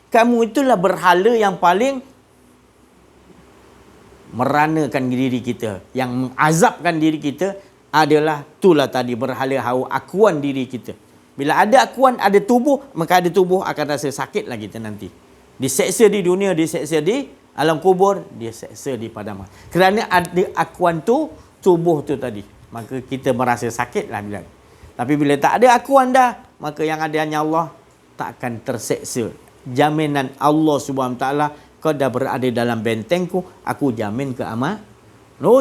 kamu. Itulah berhala yang paling meranakan diri kita, yang mengazabkan diri kita adalah itulah tadi, berhala hawa akuan diri kita. Bila ada akuan, ada tubuh, maka ada tubuh akan rasa sakit lah kita nanti. Diseksa di dunia, diseksa di alam kubur, diseksa di padang mahsyar. Kerana ada akuan tu, tubuh tu tadi, maka kita merasa sakit lah bila. Tapi bila tak ada akuan dah, maka yang ada hanya Allah, tak akan terseksa. Jaminan Allah Subhanahu Taala, kau dah berada dalam bentengku, aku jamin keamanan.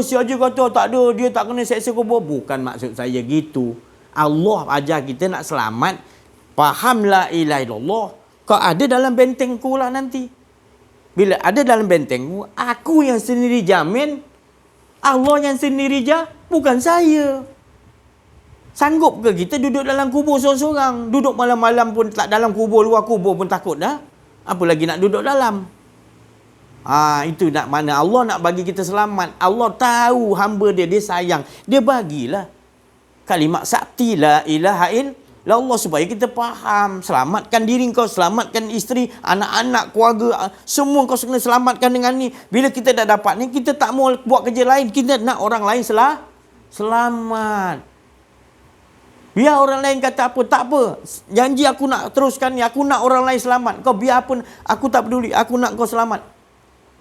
Si Haji kata tak ada, dia tak kena seksa kubur. Bukan maksud saya gitu. Allah ajar kita nak selamat. Faham la ilaha illallah, kau ada dalam bentengku lah nanti. Bila ada dalam bentengku, aku yang sendiri jamin, Allah yang sendiri bukan saya. Sanggup ke kita duduk dalam kubur seorang-seorang? Duduk malam-malam pun tak dalam kubur, luar kubur pun takut dah. Apa lagi nak duduk dalam? Itu nak mana Allah nak bagi kita selamat. Allah tahu hamba dia sayang. Dia bagilah kalimat sakti la ilaha illallah supaya kita faham. Selamatkan diri kau, selamatkan isteri, anak-anak, keluarga, semua kau kena selamatkan dengan ni. Bila kita dah dapat ni, kita tak mau buat kerja lain. Kita nak orang lain selamat. Biar orang lain kata apa, tak apa. Janji aku nak teruskan ni, aku nak orang lain selamat. Kau biar apa, aku tak peduli. Aku nak kau selamat.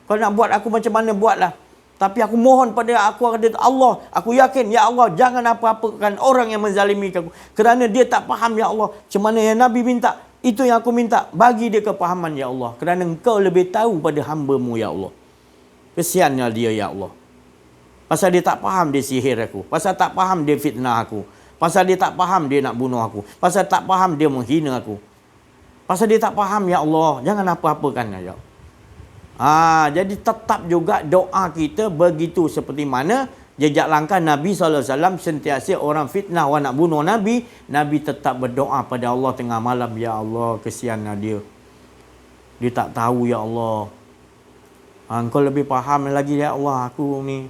Kau nak buat aku macam mana, buatlah. Tapi aku mohon pada aku kepada Allah. Aku yakin, ya Allah, jangan apa-apakan orang yang menzalimi aku. Kerana dia tak faham, ya Allah. Macam mana yang Nabi minta, itu yang aku minta. Bagi dia kepahaman, ya Allah. Kerana engkau lebih tahu pada hamba-Mu, ya Allah. Kesiannya dia, ya Allah. Pasal dia tak faham, dia sihir aku. Pasal tak faham, dia fitnah aku. Pasal dia tak faham, dia nak bunuh aku. Pasal tak faham, dia menghina aku. Pasal dia tak faham, ya Allah. Jangan apa-apakan, ya Allah. Jadi tetap juga doa kita begitu seperti mana jejak langkah Nabi SAW. Sentiasa orang fitnah, orang nak bunuh Nabi, Nabi tetap berdoa pada Allah tengah malam. Ya Allah, kesianlah dia. Dia tak tahu, ya Allah. Engkau lebih faham lagi, ya Allah, aku ni.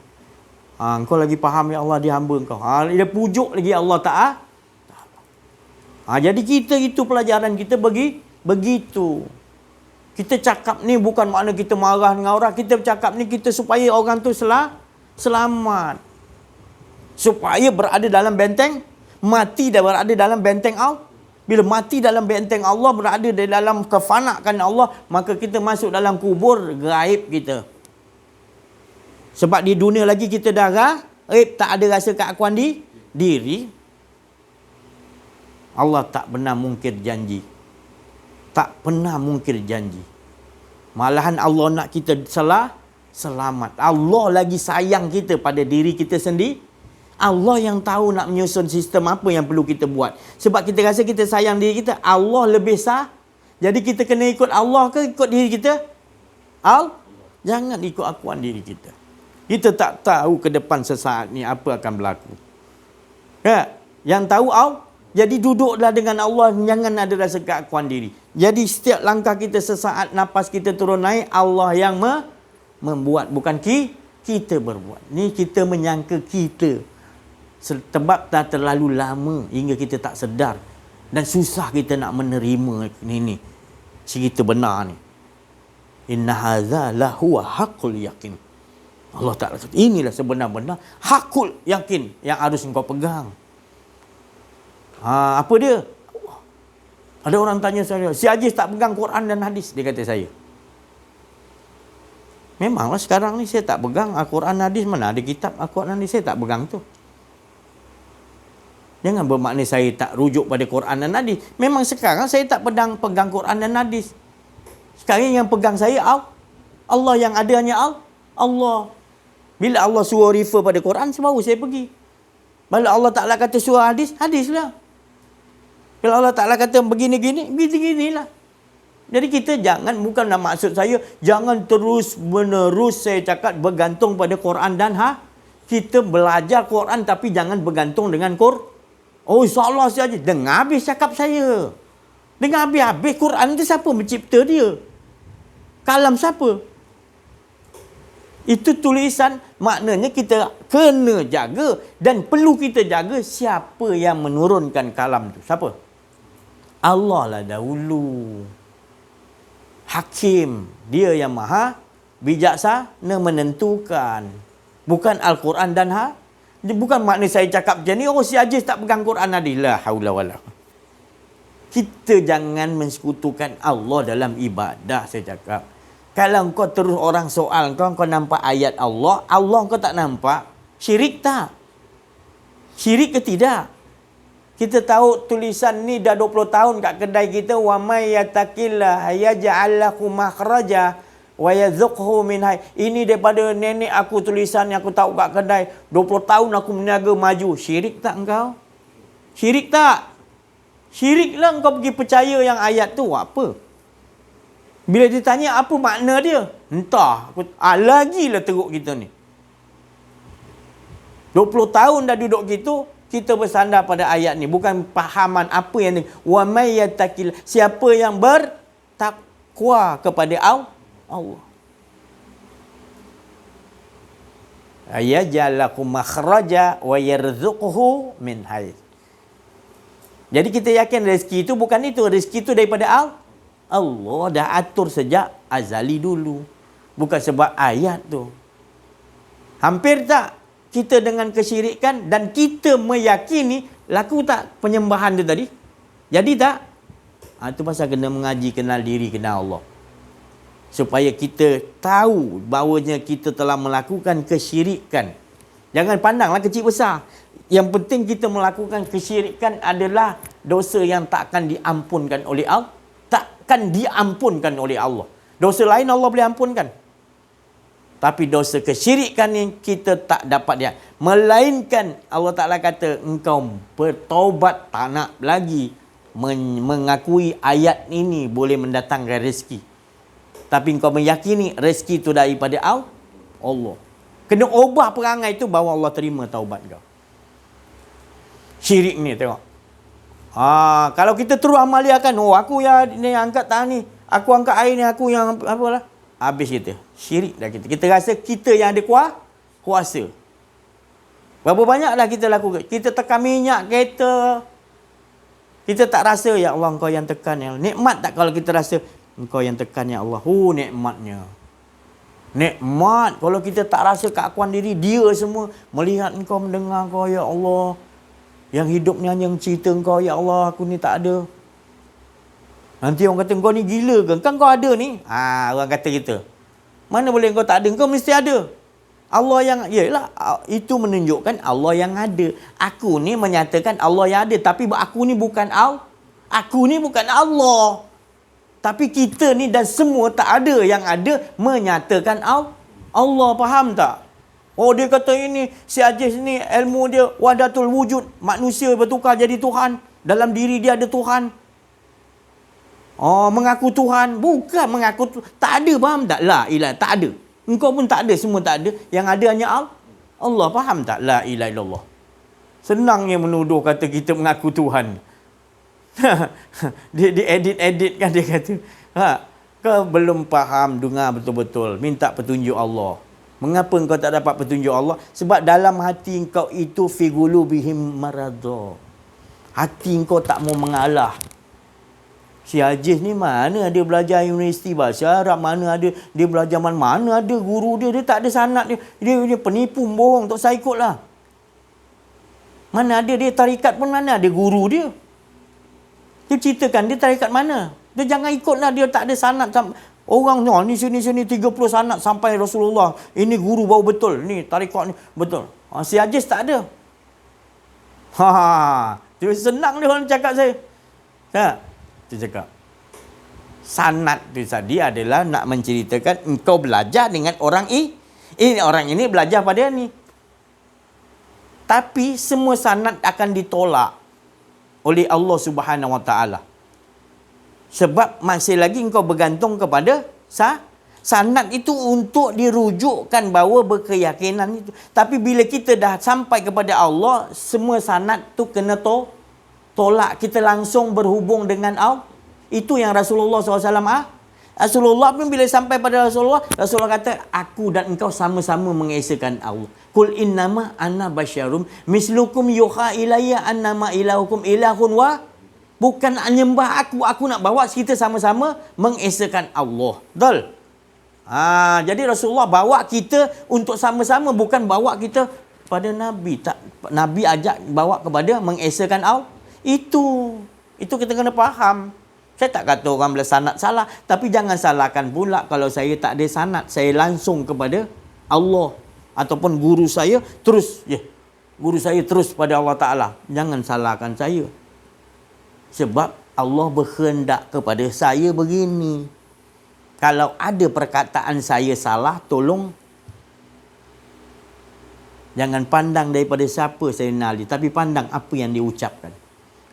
Engkau lagi faham, ya Allah, dia hamba engkau. Dia pujuk lagi Allah Ta'ala. Jadi kita itu pelajaran kita begitu. Kita cakap ni bukan makna kita marah dengan orang. Kita cakap ni kita supaya orang tu selamat. Supaya berada dalam benteng. Mati dan berada dalam benteng Allah. Bila mati dalam benteng Allah, berada di dalam kefanakan Allah, maka kita masuk dalam kubur gaib kita. Sebab di dunia lagi kita dah gaib, tak ada rasa keakuan diri. Allah tak pernah mungkir janji. Tak pernah mungkir janji. Malahan Allah nak kita selamat. Allah lagi sayang kita pada diri kita sendiri. Allah yang tahu nak menyusun sistem apa yang perlu kita buat. Sebab kita rasa kita sayang diri kita, Allah lebih Jadi kita kena ikut Allah ke ikut diri kita? Jangan ikut akuan diri kita. Kita tak tahu ke depan sesaat ni apa akan berlaku. Ya, yang tahu Allah. Jadi duduklah dengan Allah, jangan ada rasa keakuan diri. Jadi setiap langkah kita sesaat, nafas kita turun naik, Allah yang membuat, bukan kita berbuat. Ni kita menyangka kita. Sebab dah terlalu lama hingga kita tak sedar. Dan susah kita nak menerima ni. Cerita benar ni. Inna hadza lahuwa haqqul yakin. Allah Ta'ala kata, inilah sebenar-benar hakul yakin yang harus engkau pegang. Apa dia? Ada orang tanya saya, si Aziz tak pegang Quran dan hadis, dia kata saya. Memanglah sekarang ni saya tak pegang Al-Quran hadis, mana ada kitab Al-Quran hadis, saya tak pegang tu. Jangan bermakna saya tak rujuk pada Quran dan hadis. Memang sekarang saya tak pegang Quran dan hadis. Sekarang yang pegang saya Allah, yang ada hanya Allah. Bila Allah suruh refer pada Quran, baru saya pergi. Bila Allah Ta'ala kata suruh hadis, hadislah. Kalau Allah Ta'ala kata begini-ginilah. Jadi kita jangan, bukan nak maksud saya, jangan terus menerus saya cakap bergantung pada Quran dan kita belajar Quran tapi jangan bergantung dengan Quran. Oh, insyaAllah saja. Dengar habis cakap saya. Dengar habis Quran itu siapa mencipta dia? Kalam siapa? Itu tulisan, maknanya kita kena jaga dan perlu kita jaga siapa yang menurunkan kalam itu. Siapa? Allah lah dahulu. Hakim. Dia yang maha bijaksana menentukan. Bukan Al-Quran dan bukan makna saya cakap macam ni, oh si Aziz tak pegang Quran hadis. La haula wala. Kita jangan mensekutukan Allah dalam ibadah, saya cakap. Kalau kau terus orang soal kau nampak ayat Allah kau tak nampak, syirik tak? Syirik ke tidak? Kita tahu tulisan ni dah 20 tahun kat kedai kita, wa may yattaqillah yaj'al lahu makhraja wa yarzuqhu min hay. Ini daripada nenek aku tulisan yang aku tahu kat kedai. 20 tahun aku meniaga maju. Syirik tak engkau? Syirik tak? Syiriklah engkau pergi percaya yang ayat tu apa? Bila ditanya apa makna dia? Entah. Lagilah teruk kita ni. 20 tahun dah duduk gitu, kita bersandar pada ayat ni. Bukan pahaman apa yang ni. Wa may yattaqil. Siapa yang bertakwa kepada Allah. Yaj'alakum makhraja wa yarzuquhu min haits. Jadi kita yakin rezeki itu bukan itu. Rezeki itu daripada Allah dah atur sejak azali dulu. Bukan sebab ayat tu. Hampir tak kita dengan kesyirikan dan kita meyakini laku tak penyembahan tu tadi? Jadi tak? Itu pasal kena mengaji, kenal diri, kenal Allah. Supaya kita tahu bahawanya kita telah melakukan kesyirikan. Jangan pandanglah kecil besar. Yang penting kita melakukan kesyirikan adalah dosa yang takkan diampunkan oleh Allah. Takkan diampunkan oleh Allah. Dosa lain Allah boleh ampunkan. Tapi dosa kesyirikan ni kita tak dapat dia. Melainkan Allah Ta'ala kata, engkau bertaubat tak nak lagi mengakui ayat ini boleh mendatangkan rezeki. Tapi engkau meyakini rezeki itu daripada Allah. Kena ubah perangai itu bahawa Allah terima taubat kau. Syirik ni tengok. Kalau kita terus amaliakan, aku yang ni angkat tangan ni, aku angkat air ni, aku yang apalah. Habis kita. Syirik dah kita. Kita rasa kita yang ada kuasa. Berapa banyak dah kita lakukan. Kita tekan minyak kereta. Kita tak rasa, ya Allah engkau yang tekan. Ya Allah. Nikmat tak kalau kita rasa, engkau yang tekan ya Allah. Nikmatnya. Nikmat. Kalau kita tak rasa keakuan diri, dia semua melihat engkau, mendengar engkau, ya Allah. Yang hidup ni hanya cerita engkau, ya Allah, aku ni tak ada. Nanti orang kata, engkau ni gila ke? Kan kau ada ni? Orang kata kita. Mana boleh engkau tak ada? Engkau mesti ada. Allah yang, yalah, itu menunjukkan Allah yang ada. Aku ni menyatakan Allah yang ada. Tapi aku ni bukan Allah. Aku ni bukan Allah. Tapi kita ni dan semua tak ada. Yang ada menyatakan Allah. Faham tak? Oh, dia kata ini, si Aziz ni ilmu dia wahdatul wujud. Manusia bertukar jadi Tuhan. Dalam diri dia ada Tuhan. Mengaku Tuhan. Bukan mengaku tak ada, faham tak? La ilah, tak ada. Engkau pun tak ada, semua tak ada. Yang ada hanya Allah, faham tak? La ilaha illallah. Senangnya menuduh kata kita mengaku Tuhan. dia edit kan dia kata. Kau belum faham, dengar betul-betul. Minta petunjuk Allah. Mengapa engkau tak dapat petunjuk Allah? Sebab dalam hati engkau itu fi qulubihim maradha. Hati engkau tak mau mengalah. Si Aziz ni mana ada belajar universiti bahasa Arab, mana ada dia belajar mana ada guru dia tak ada sanad dia penipu, bohong, tak saya ikutlah. Mana ada dia tarikat pun, mana ada guru dia. Dia ceritakan dia tarikat mana. Dia jangan ikutlah, dia tak ada sanad. Orang ni sini 30 sanad sampai Rasulullah. Ini guru baru betul. Ni tarikat ni betul. Si Aziz tak ada. Dia senang dia orang cakap saya. Dia cakap. Sanad tu tadi adalah nak menceritakan engkau belajar dengan orang orang ini belajar pada ni. Tapi semua sanad akan ditolak oleh Allah Subhanahu Wa Taala. Sebab masih lagi engkau bergantung kepada sanad itu untuk dirujukkan bahawa berkeyakinan itu. Tapi bila kita dah sampai kepada Allah, semua sanad tu kena tolak. Kita langsung berhubung dengan Allah. Itu yang Rasulullah SAW. Rasulullah pun bila sampai pada Rasulullah kata, aku dan engkau sama-sama mengesakan Allah. Qul innama ana basyarum mislukum yuha ilayya annama ilahukum ilahun wa. Bukan menyembah aku nak bawa kita sama-sama mengesakan Allah. Betul? Jadi Rasulullah bawa kita untuk sama-sama, bukan bawa kita pada Nabi. Nabi ajak bawa kepada mengesakan Allah. Itu kita kena faham. Saya tak kata orang bila sanad salah, tapi jangan salahkan pula kalau saya tak ada sanad, saya langsung kepada Allah ataupun guru saya terus pada Allah Taala. Jangan salahkan saya. Sebab Allah berkehendak kepada saya begini. Kalau ada perkataan saya salah, tolong jangan pandang daripada siapa saya nali, tapi pandang apa yang dia ucapkan.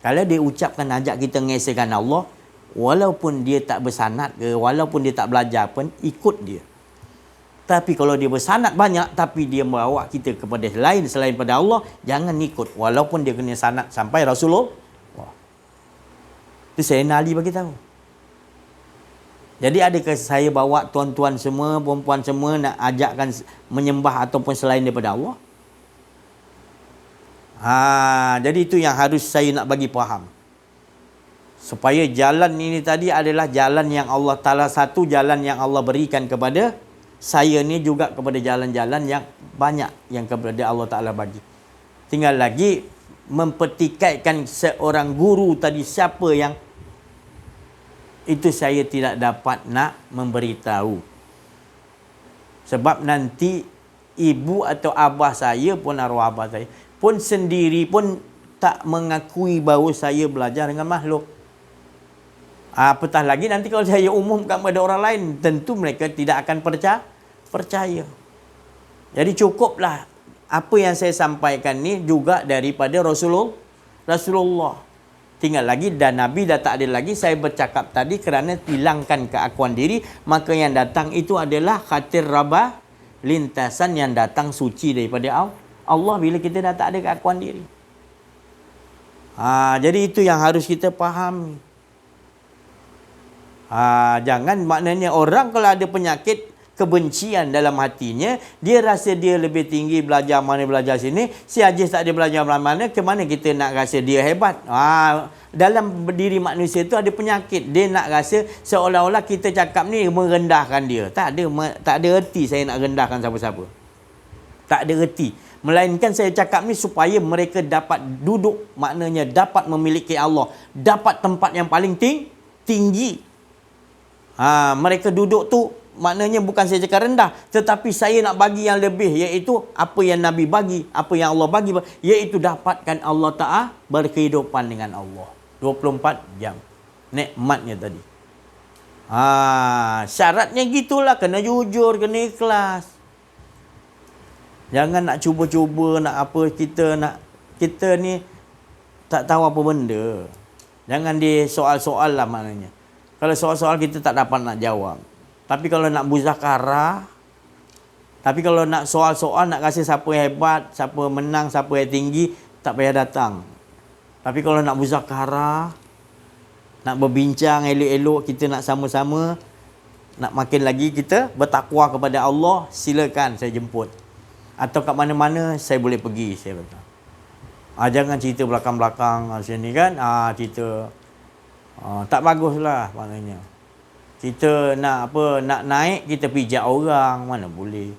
Kalau dia ucapkan ajak kita mengesahkan Allah, walaupun dia tak bersanad ke, walaupun dia tak belajar pun, ikut dia. Tapi kalau dia bersanad banyak, tapi dia membawa kita kepada lain selain pada Allah, jangan ikut. Walaupun dia kena sanad sampai Rasulullah. Itu saya Ali bagi tahu. Jadi adakah saya bawa tuan-tuan semua, perempuan semua nak ajakkan menyembah ataupun selain daripada Allah? Jadi itu yang harus saya nak bagi faham. Supaya jalan ini tadi adalah jalan yang Allah Ta'ala, satu jalan yang Allah berikan kepada saya ni, juga kepada jalan-jalan yang banyak yang kepada Allah Ta'ala bagi. Tinggal lagi mempertikaikan seorang guru tadi siapa yang itu saya tidak dapat nak memberitahu. Sebab nanti ibu atau abah saya pun, arwah abah saya pun sendiri pun tak mengakui bahawa saya belajar dengan makhluk. Apatah lagi nanti kalau saya umumkan kepada orang lain, tentu mereka tidak akan percaya. Jadi cukuplah apa yang saya sampaikan ni juga daripada Rasulullah. Tinggal lagi, dan Nabi dah tak ada lagi. Saya bercakap tadi kerana hilangkan keakuan diri, maka yang datang itu adalah khatir rabah, lintasan yang datang suci daripada Allah bila kita dah tak ada keakuan diri. Jadi itu yang harus kita fahami. Jangan maknanya orang kalau ada penyakit kebencian dalam hatinya, dia rasa dia lebih tinggi, belajar mana belajar sini, si Hajiz tak ada belajar mana, ke mana kita nak rasa dia hebat? Dalam diri manusia tu ada penyakit. Dia nak rasa seolah-olah kita cakap ni merendahkan dia. Tak ada erti saya nak rendahkan siapa-siapa. Tak ada erti. Melainkan saya cakap ni supaya mereka dapat duduk, maknanya dapat memiliki Allah, dapat tempat yang paling tinggi. Mereka duduk tu, maknanya bukan saya cakap rendah, tetapi saya nak bagi yang lebih, iaitu apa yang Nabi bagi, apa yang Allah bagi, iaitu dapatkan Allah Ta'ala, berkehidupan dengan Allah 24 jam. Nikmatnya tadi. Syaratnya gitulah, kena jujur, kena ikhlas. Jangan nak cuba-cuba, nak apa, kita ni tak tahu apa benda. Jangan di soal-soal lah maknanya. Kalau soal-soal kita tak dapat nak jawab. Tapi kalau nak muzakarah, tapi kalau nak soal-soal, nak rasa siapa yang hebat, siapa menang, siapa yang tinggi, tak payah datang. Tapi kalau nak muzakarah, nak berbincang elok-elok, kita nak sama-sama, nak makin lagi kita bertakwa kepada Allah, silakan saya jemput. Atau kat mana-mana saya boleh pergi, saya kata. Jangan cerita belakang-belakang macam ni kan. Cerita tak baguslah maknanya. Kita nak apa, nak naik kita pijak orang, mana boleh.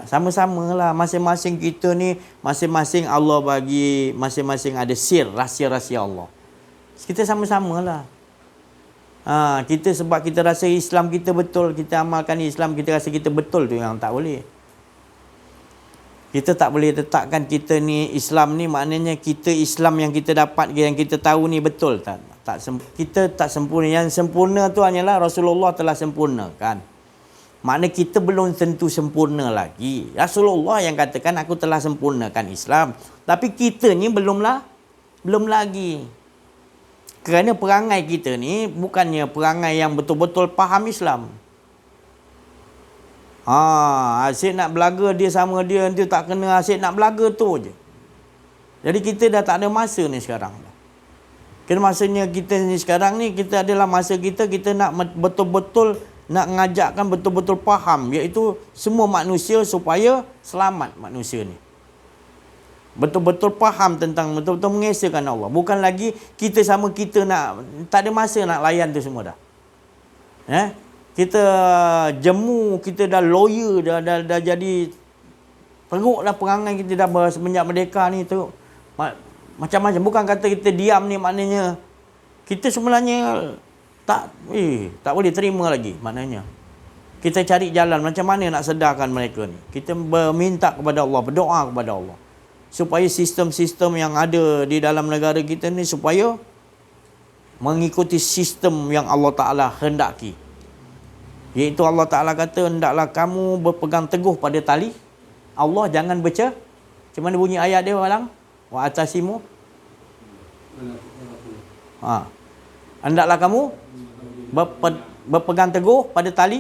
Sama-samalah, masing-masing kita ni, masing-masing Allah bagi, masing-masing ada sir, rahsia-rahsia Allah. Kita sama-samalah. Kita sebab kita rasa Islam kita betul, kita amalkan Islam, kita rasa kita betul, tu yang tak boleh. Kita tak boleh letakkan kita ni Islam ni maknanya kita Islam yang kita dapat, yang kita tahu ni betul. Kita tak sempurna. Yang sempurna tu hanyalah Rasulullah telah sempurnakan. Maknanya kita belum tentu sempurna lagi. Rasulullah yang katakan aku telah sempurnakan Islam. Tapi kita ni belum lagi. Kerana perangai kita ni bukannya perangai yang betul-betul faham Islam. Asyik nak belaga dia sama dia tak kena, asyik nak belaga tu je. Jadi kita dah tak ada masa ni sekarang. Kena masanya kita ni sekarang ni, kita adalah masa kita nak betul-betul nak ngajakkan betul-betul faham, iaitu semua manusia supaya selamat manusia ni. Betul-betul faham tentang, betul-betul mengesahkan Allah. Bukan lagi kita sama kita nak, tak ada masa nak layan tu semua dah. Kita jemu, kita dah lawyer, dah jadi teruk dah perangai kita dah semenjak merdeka ni tu. Macam-macam. Bukan kata kita diam ni maknanya kita sebenarnya tak boleh terima lagi maknanya. Kita cari jalan macam mana nak sedarkan mereka ni. Kita meminta kepada Allah, berdoa kepada Allah supaya sistem-sistem yang ada di dalam negara kita ni supaya mengikuti sistem yang Allah Ta'ala hendaki. Iaitu Allah Ta'ala kata, hendaklah kamu berpegang teguh pada tali Allah, jangan baca. Macam mana bunyi ayat dia malang? Wa atasimu. Hendaklah kamu berpegang teguh pada tali,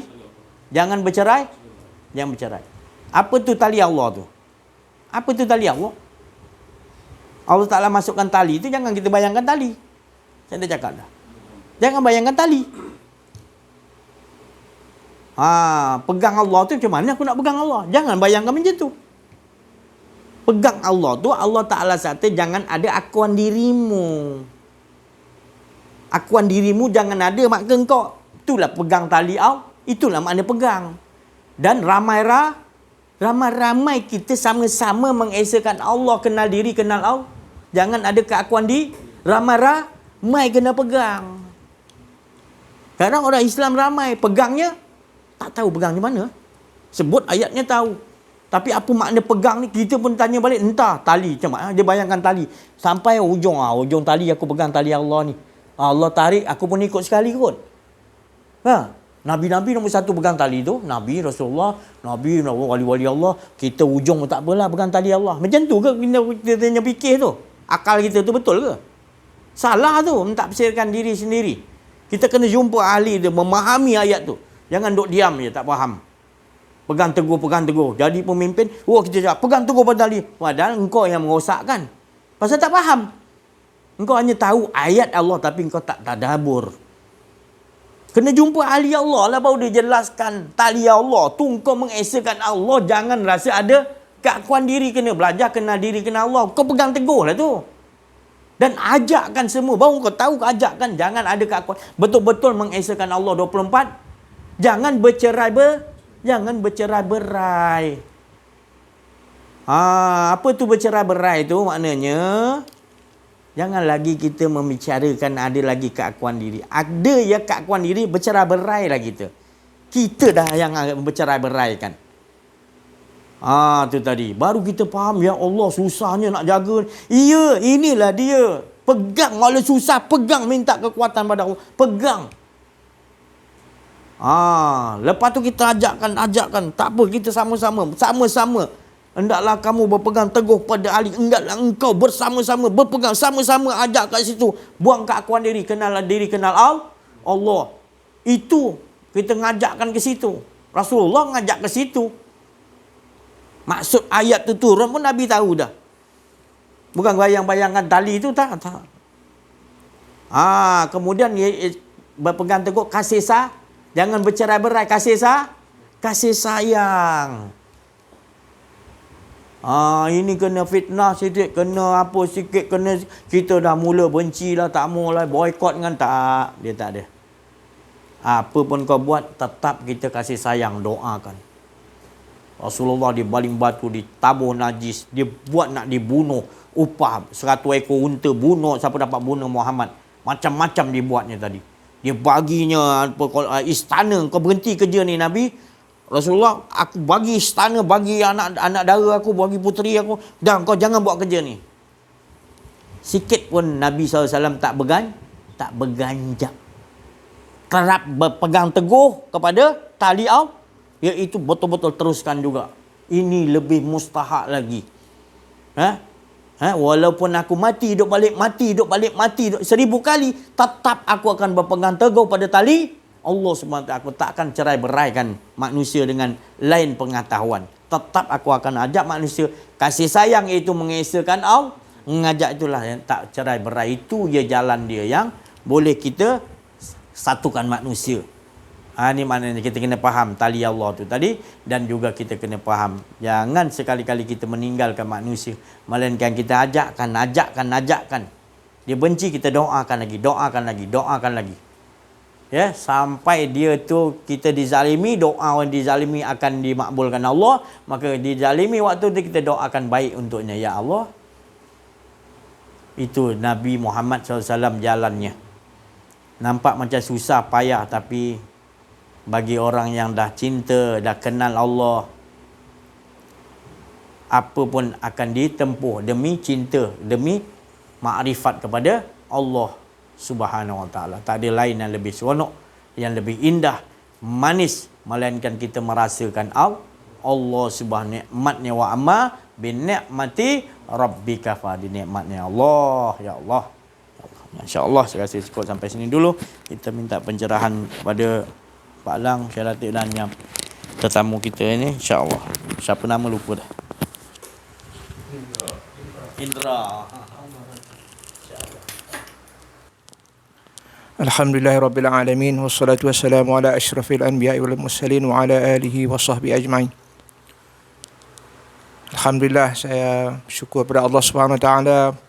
jangan bercerai. Jangan bercerai. Apa tu tali Allah tu? Apa tu tali Allah? Allah Ta'ala masukkan tali tu, jangan kita bayangkan tali. Saya dah cakap dah. Jangan bayangkan tali. Pegang Allah tu macam mana aku nak pegang Allah? Jangan bayangkan macam tu. Pegang Allah tu, Allah Ta'ala kata jangan ada akuan dirimu. Akuan dirimu jangan ada maka engkau. Itulah pegang tali Allah. Itulah makna pegang. Dan ramai kita sama-sama mengesakan Allah, kenal diri, kenal Allah. Jangan ada keakuan di ramai kena pegang. Kadang orang Islam ramai pegangnya tak tahu pegang di mana. Sebut ayatnya tahu. Tapi apa makna pegang ni kita pun tanya balik, entah tali macam mana. Dia bayangkan tali sampai ujung tali aku pegang tali Allah ni. Allah tarik aku pun ikut sekali kot. Nabi-nabi nombor satu pegang tali tu, Nabi, Rasulullah, Nabi, wali-wali Allah. Kita ujung pun tak apalah pegang tali Allah. Macam tu ke kita tanya fikir tu? Akal kita tu betul ke? Salah tu, mentafsirkan diri sendiri. Kita kena jumpa ahli dia, memahami ayat tu. Jangan duk diam je, tak faham. Pegang teguh. Jadi pemimpin, kita cakap, pegang teguh pada tali. Padahal engkau yang merosakkan. Pasal tak faham. Engkau hanya tahu ayat Allah, tapi engkau tak tadabbur. Kena jumpa ahli Allah lah baru dia jelaskan tali Allah tu engkau mengesakan Allah. Jangan rasa ada keakuan diri, kena belajar kenal diri, kenal Allah. Kau pegang teguh lah tu. Dan ajakkan semua. Baru kau tahu ajakkan. Jangan ada keakuan. Betul-betul mengesakan Allah 24. Jangan bercerai-berai. Apa tu bercerai-berai tu? Maknanya jangan lagi kita membicarakan ada lagi keakuan diri. Ada ya keakuan diri, bercerai-berai lah kita. Kita dah yang bercerai-beraikan. Tu tadi. Baru kita faham, ya Allah susahnya nak jaga. Iya, inilah dia. Pegang kalau susah, pegang, minta kekuatan pada Allah. Pegang. Lepas tu kita ajakkan. Tak apa, kita sama-sama. Hendaklah kamu berpegang teguh pada ahli. Hendaklah engkau bersama-sama berpegang. Sama-sama ajak kat situ. Buang keakuan diri. Kenal diri, kenal Allah. Itu kita ngajakkan ke situ. Rasulullah ngajak ke situ. Maksud ayat tu turun pun Nabi tahu dah. Bukan bayang-bayangkan tali tu tak. Kemudian berpegang teguh kasih jangan bercerai-berai, kasih sayang. Ini kena fitnah sikit, kena apa sikit, kena kita dah mula benci lah, tak mau lah, boykot dengan tak. Dia tak ada. Apa pun kau buat, tetap kita kasih sayang, doakan. Rasulullah di baling batu, ditabuh najis, dia buat nak dibunuh, upah 100 ekor unta, bunuh siapa dapat bunuh Muhammad. Macam-macam dibuatnya tadi. Dia baginya istana, kau berhenti kerja ni Nabi. Rasulullah, aku bagi istana, bagi anak dara aku, bagi puteri aku. Dan kau jangan buat kerja ni. Sikit pun Nabi SAW tak berganjak. Kerap berpegang teguh kepada tali Allah. Iaitu betul-betul teruskan juga. Ini lebih mustahak lagi. Walaupun aku mati, hidup balik, mati, hidup balik, mati 1000 kali, tetap aku akan berpegang teguh pada tali Allah SWT. Aku tak akan cerai beraikan manusia dengan lain pengetahuan. Tetap aku akan ajak manusia. Kasih sayang itu mengesakan Allah. Mengajak itulah yang tak cerai berai. Itu je jalan dia yang boleh kita satukan manusia. Ini maknanya kita kena faham tali Allah tu tadi. Dan juga kita kena faham, jangan sekali-kali kita meninggalkan manusia. Melainkan kita ajakkan. Dia benci, kita doakan lagi. Ya, sampai dia tu kita dizalimi, doa orang dizalimi akan dimakbulkan Allah. Maka dizalimi waktu tu kita doakan baik untuknya. Ya Allah. Itu Nabi Muhammad SAW jalannya. Nampak macam susah, payah, tapi bagi orang yang dah cinta, dah kenal Allah, apa pun akan ditempuh demi cinta, demi makrifat kepada Allah Subhanahu Wa Taala. Tak ada lain yang lebih seronok, yang lebih indah, manis, melainkan kita merasakan Allah Subhanahu nikmatnya. Wa amma bin ni'mati rabbika fa, di nikmatnya Allah. Ya Allah. Insya-Allah saya rasa cukup sampai sini dulu. Kita minta pencerahan kepada Pak Lang, Syekh Latif dan yang tetamu kita ini, insya-Allah. Siapa nama lupa dah. Indra. Alhamdulillahirabbil alamin wassalatu wassalamu ala asyrafil anbiya'i wal mursalin wa ala alihi wa sahbihi ajma'in. Alhamdulillah, saya bersyukur kepada Allah Subhanahu wa taala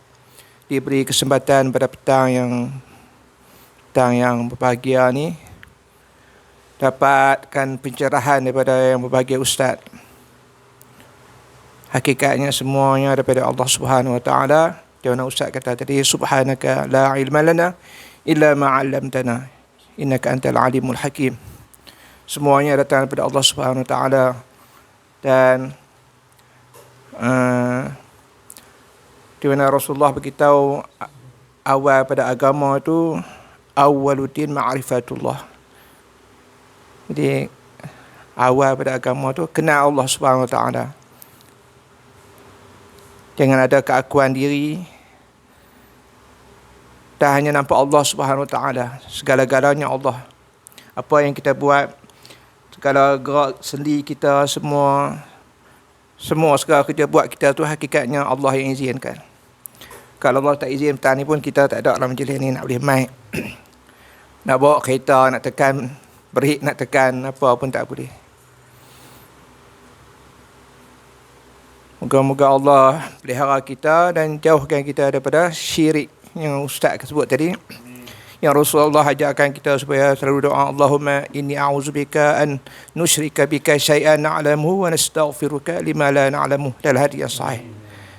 diberi kesempatan pada petang yang berbahagia ni dapatkan pencerahan daripada yang berbahagia ustaz. Hakikatnya semuanya daripada Allah Subhanahu wa taala. Dia mana ustaz kata tadi, subhanaka la ilma lana illa ma 'allamtana innaka antal alimul hakim. Semuanya datang daripada Allah Subhanahu wa taala. Dan di mana Rasulullah beritahu awal pada agama itu awwaluddin ma'rifatullah. Jadi awal pada agama itu kenal Allah Subhanahu wa taala. Jangan ada keakuan diri. Tak hanya nampak Allah Subhanahu wa taala, segala-galanya Allah. Apa yang kita buat, segala gerak sendi kita, semua segala kerja buat kita tu hakikatnya Allah yang izinkan. Kalau Allah tak izin petang ni pun kita tak ada dalam majlis ni nak boleh mic. Nak bawa kereta, nak tekan break, nak tekan apa pun tak boleh. Moga-moga Allah pelihara kita dan jauhkan kita daripada syirik yang ustaz sebut tadi. Yang Rasulullah ajarkan kita supaya selalu doa, Allahumma inni a'udzubika an nusyrika bika syai'an na'lamu wa nastaghfiruka lima la na'lamu. Dalam hadis yang sahih.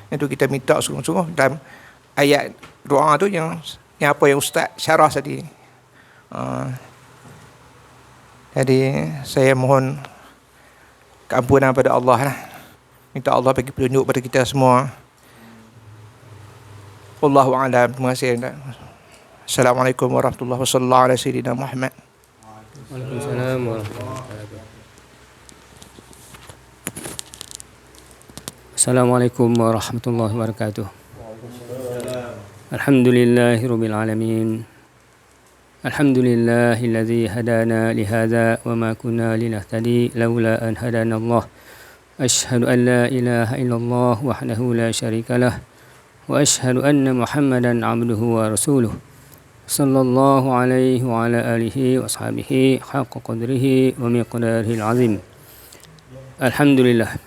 Itu kita minta sungguh-sungguh dalam ayat doa tu yang apa yang ustaz syarah tadi. Jadi saya mohon keampunan pada Allah lah. Minta Allah bagi petunjuk pada kita semua. Wallahu a'lam. Terima kasih. Assalamualaikum warahmatullahi wasallallahu ala sayyidina Muhammad. Waalaikumsalam warahmatullahi wabarakatuh. Assalamualaikum warahmatullahi wabarakatuh. Alhamdulillahirabbil alamin. Alhamdulillahilladzi hadana lihadza wa ma kunna linahtadi laula an hadana Allah. Asyhadu an la ilaha illallah wahdahu la syarikalah wa asyhadu anna Muhammadan abduhu wa rasuluh. Sallallahu alaihi wa ala alihi wa ashabihi haqqa qadrihi wa miqdarihil azim. Alhamdulillah.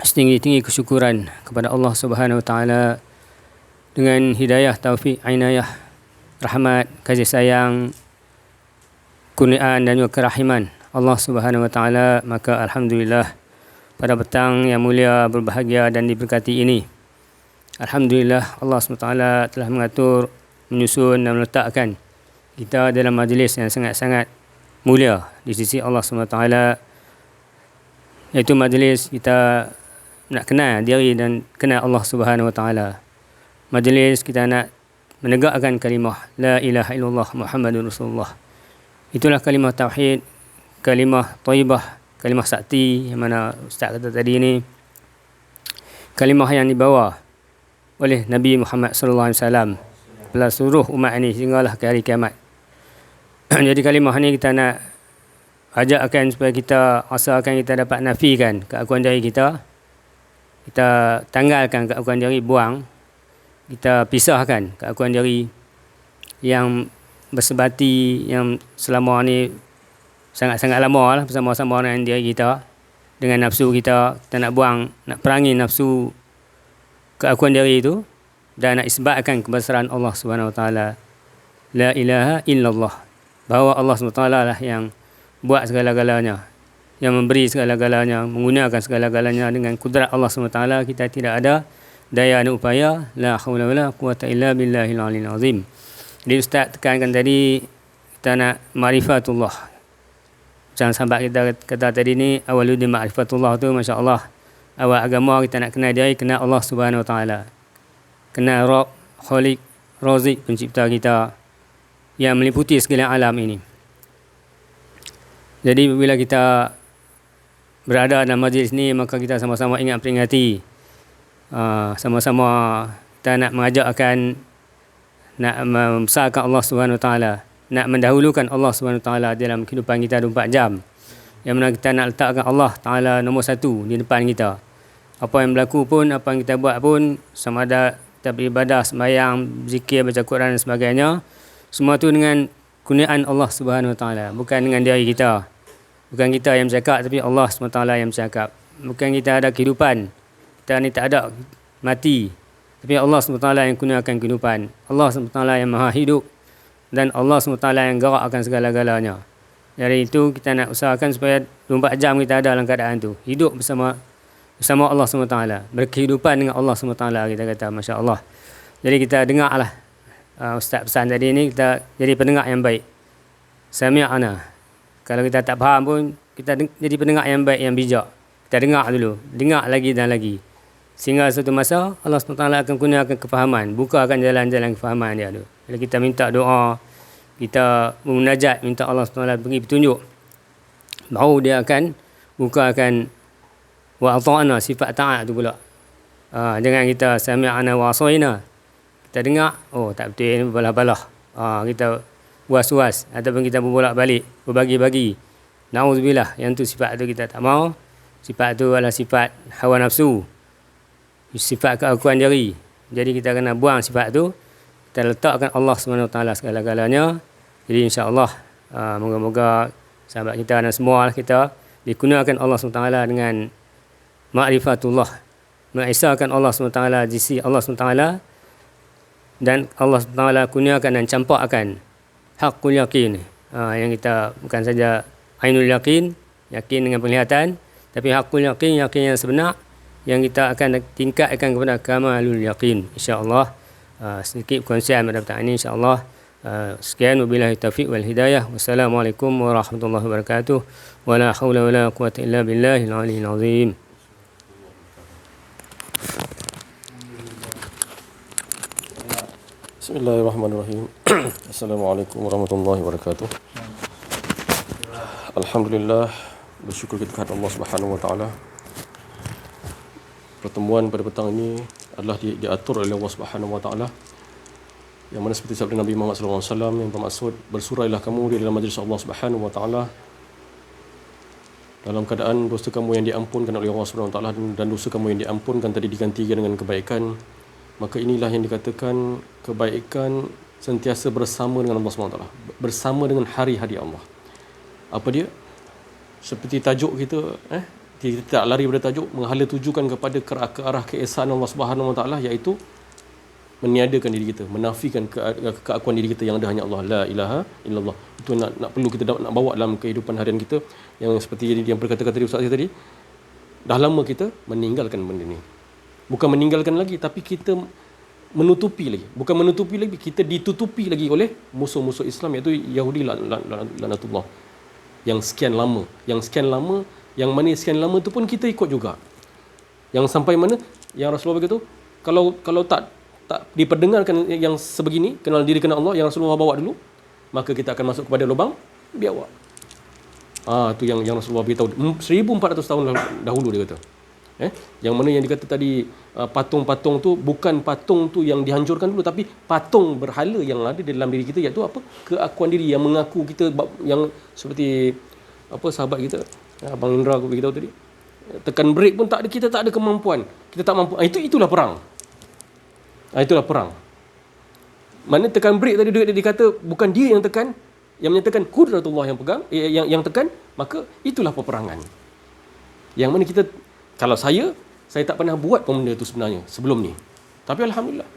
Setinggi-tinggi kesyukuran kepada Allah Subhanahu wa taala dengan hidayah, taufik, inayah, rahmat, kasih sayang, kurniaan dan juga kerahiman Allah Subhanahu wa taala, maka alhamdulillah pada petang yang mulia, berbahagia dan diberkati ini, alhamdulillah Allah SWT telah mengatur, menyusun dan meletakkan kita dalam majlis yang sangat-sangat mulia di sisi Allah SWT, iaitu majlis kita nak kenal diri dan kenal Allah Subhanahu Wa Taala. Majlis kita nak menegakkan kalimah la ilaha illallah Muhammadur Rasulullah. Itulah kalimah tauhid, kalimah thayyibah, kalimah sakti yang mana ustaz kata tadi ni, kalimah yang dibawa oleh Nabi Muhammad sallallahu alaihi wasallam kepada seluruh umat ini sehinggalah ke hari kiamat. Jadi kalimah ni kita nak ajakkan supaya kita asalkan kita dapat nafikan keakuan diri kita. Kita tanggalkan keakuan diri, buang. Kita pisahkan keakuan diri yang bersebati, yang selama ni sangat-sangat lama lah bersama-sama dengan diri kita, dengan nafsu kita. Kita nak buang, nak perangi nafsu keakuan diri itu dan nak isbatkan kebesaran Allah Subhanahu Wa Taala. La ilaha illallah. Bahawa Allah Subhanahu Wa Taala lah yang buat segala-galanya, yang memberi segala-galanya, menggunakan segala-galanya. Dengan kudrat Allah SWT kita tidak ada daya dan upaya. La haula wala quwata illa billahil aliyil azim. Jadi ustaz tekankan tadi kita nak ma'rifatullah. Macam sahabat kita kata tadi ni, awaluddin ma'rifatullah tu, masya-Allah, awal agama kita nak kenal diri, kenal Allah Subhanahu Wa Taala, kenal Rabb, Khaliq, Razik, pencipta kita yang meliputi segala alam ini. Jadi bila kita berada dalam majlis ni, maka kita sama-sama ingat peringati, sama-sama kita nak mengajakkan, nak membesarkan Allah Subhanahu Wa Taala, nak mendahulukan Allah Subhanahu Wa Taala dalam kehidupan kita 24 jam. Yang mana kita nak letakkan Allah Taala nombor 1 di depan kita. Apa yang berlaku pun, apa yang kita buat pun, sama ada kita beribadah, sembahyang, zikir, baca Quran dan sebagainya, Semua tu dengan kurniaan Allah Subhanahu Wa Taala, bukan dengan diri kita. Bukan kita yang bercakap, tapi Allah SWT yang bercakap. Bukan kita ada kehidupan, kita ni tak ada, mati. Tapi Allah SWT yang kurniakan kehidupan. Allah SWT yang maha hidup. Dan Allah SWT yang gerakkan segala-galanya. Dari itu kita nak usahakan supaya 24 jam kita ada dalam keadaan tu. Hidup bersama Allah SWT. Berkehidupan dengan Allah SWT, kita kata. Masya Allah. Jadi kita dengarlah Ustaz pesan tadi ni, kita jadi pendengar yang baik. Sami'ana. Kalau kita tak faham pun, kita jadi pendengar yang baik, yang bijak. Kita dengar dulu. Dengar lagi dan lagi. Sehingga suatu masa, Allah SWT akan kurniakan kefahaman. Bukakan jalan-jalan kefahaman dia tu. Bila kita minta doa, kita munajat, minta Allah SWT beri petunjuk, baru dia akan bukakan wa ata'ana, sifat ta'at tu pula. Jangan kita sami'ana wa asaina. Kita dengar, oh tak betul ni, balah-balah. Kita was-was ataupun kita berbolak-balik, berbagi-bagi. Nauzubillah, yang tu sifat tu kita tak mau. Sifat tu adalah sifat hawa nafsu, sifat keakuan diri. Jadi kita kena buang sifat tu, kita letakkan Allah SWT segala-galanya. Jadi insya-Allah moga-moga sahabat kita dan semua kita dikurniakan Allah SWT dengan ma'rifatullah, mengisahkan Allah SWT di sisi Allah SWT, dan Allah SWT kurniakan dan campakkan haqqul yaqin. Yang kita bukan saja ainul yaqin, yakin dengan penglihatan, tapi haqqul yaqin, yakin yang sebenar, yang kita akan tingkatkan kepada kamalul yaqin, insya-Allah. Sedikit perkongsian pada petang ini, insya-Allah. Sekian, wabillahi taufiq wal hidayah. Wassalamualaikum warahmatullahi wabarakatuh. Wala haula wala quwwata illa billahil aliyyil azim. Bismillahirrahmanirrahim. Assalamualaikum warahmatullahi wabarakatuh. Alhamdulillah, bersyukur kita kepada Allah Subhanahu wa taala. Pertemuan pada petang ini adalah diatur oleh Allah Subhanahu wa taala, yang mana seperti sabda Nabi Muhammad sallallahu alaihi wasallam yang bermaksud, bersurailah kamu di dalam majlis Allah Subhanahu wa taala dalam keadaan dosa kamu yang diampunkan oleh Allah Subhanahu wa taala, dan dosa kamu yang diampunkan tadi digantikan dengan kebaikan. Maka inilah yang dikatakan kebaikan sentiasa bersama dengan Allah SWT, bersama dengan hari-hari Allah. Apa dia? Seperti tajuk kita, kita tak lari pada tajuk, menghala tujukan kepada ke arah keesaan Allah Subhanahu Wa Taala, iaitu meniadakan diri kita, menafikan keakuan diri kita yang ada hanya Allah, la ilaha illallah. Itu nak perlu kita nak bawa dalam kehidupan harian kita, yang seperti yang berkata-kata tadi Ustaz tadi. Dah lama kita meninggalkan benda ni. Bukan meninggalkan lagi, tapi kita menutupi lagi. Bukan menutupi lagi, kita ditutupi lagi oleh musuh-musuh Islam, iaitu Yahudi lanatullah. Yang sekian lama, yang mana sekian lama tu pun kita ikut juga. Yang sampai mana yang Rasulullah berkata, kalau tak diperdengarkan yang sebegini, kenal diri kenal Allah, yang Rasulullah bawa dulu, maka kita akan masuk kepada lubang biawak. Tu yang Rasulullah beritahu 1400 tahun dahulu, dia kata. Yang mana yang dikata tadi, patung-patung tu bukan patung tu yang dihancurkan dulu, tapi patung berhala yang ada di dalam diri kita, iaitu apa? Keakuan diri yang mengaku kita, yang seperti apa sahabat kita, Abang Indra aku beritahu tadi, tekan break pun tak ada, kita tak ada kemampuan, kita tak mampu. Itulah perang. Itulah perang. Mana tekan break tadi dia kata bukan dia yang tekan, yang menyatakan kudratullah yang pegang, yang tekan, maka itulah peperangan. Yang mana kita, kalau saya tak pernah buat pun benda itu sebenarnya sebelum ni. Tapi alhamdulillah,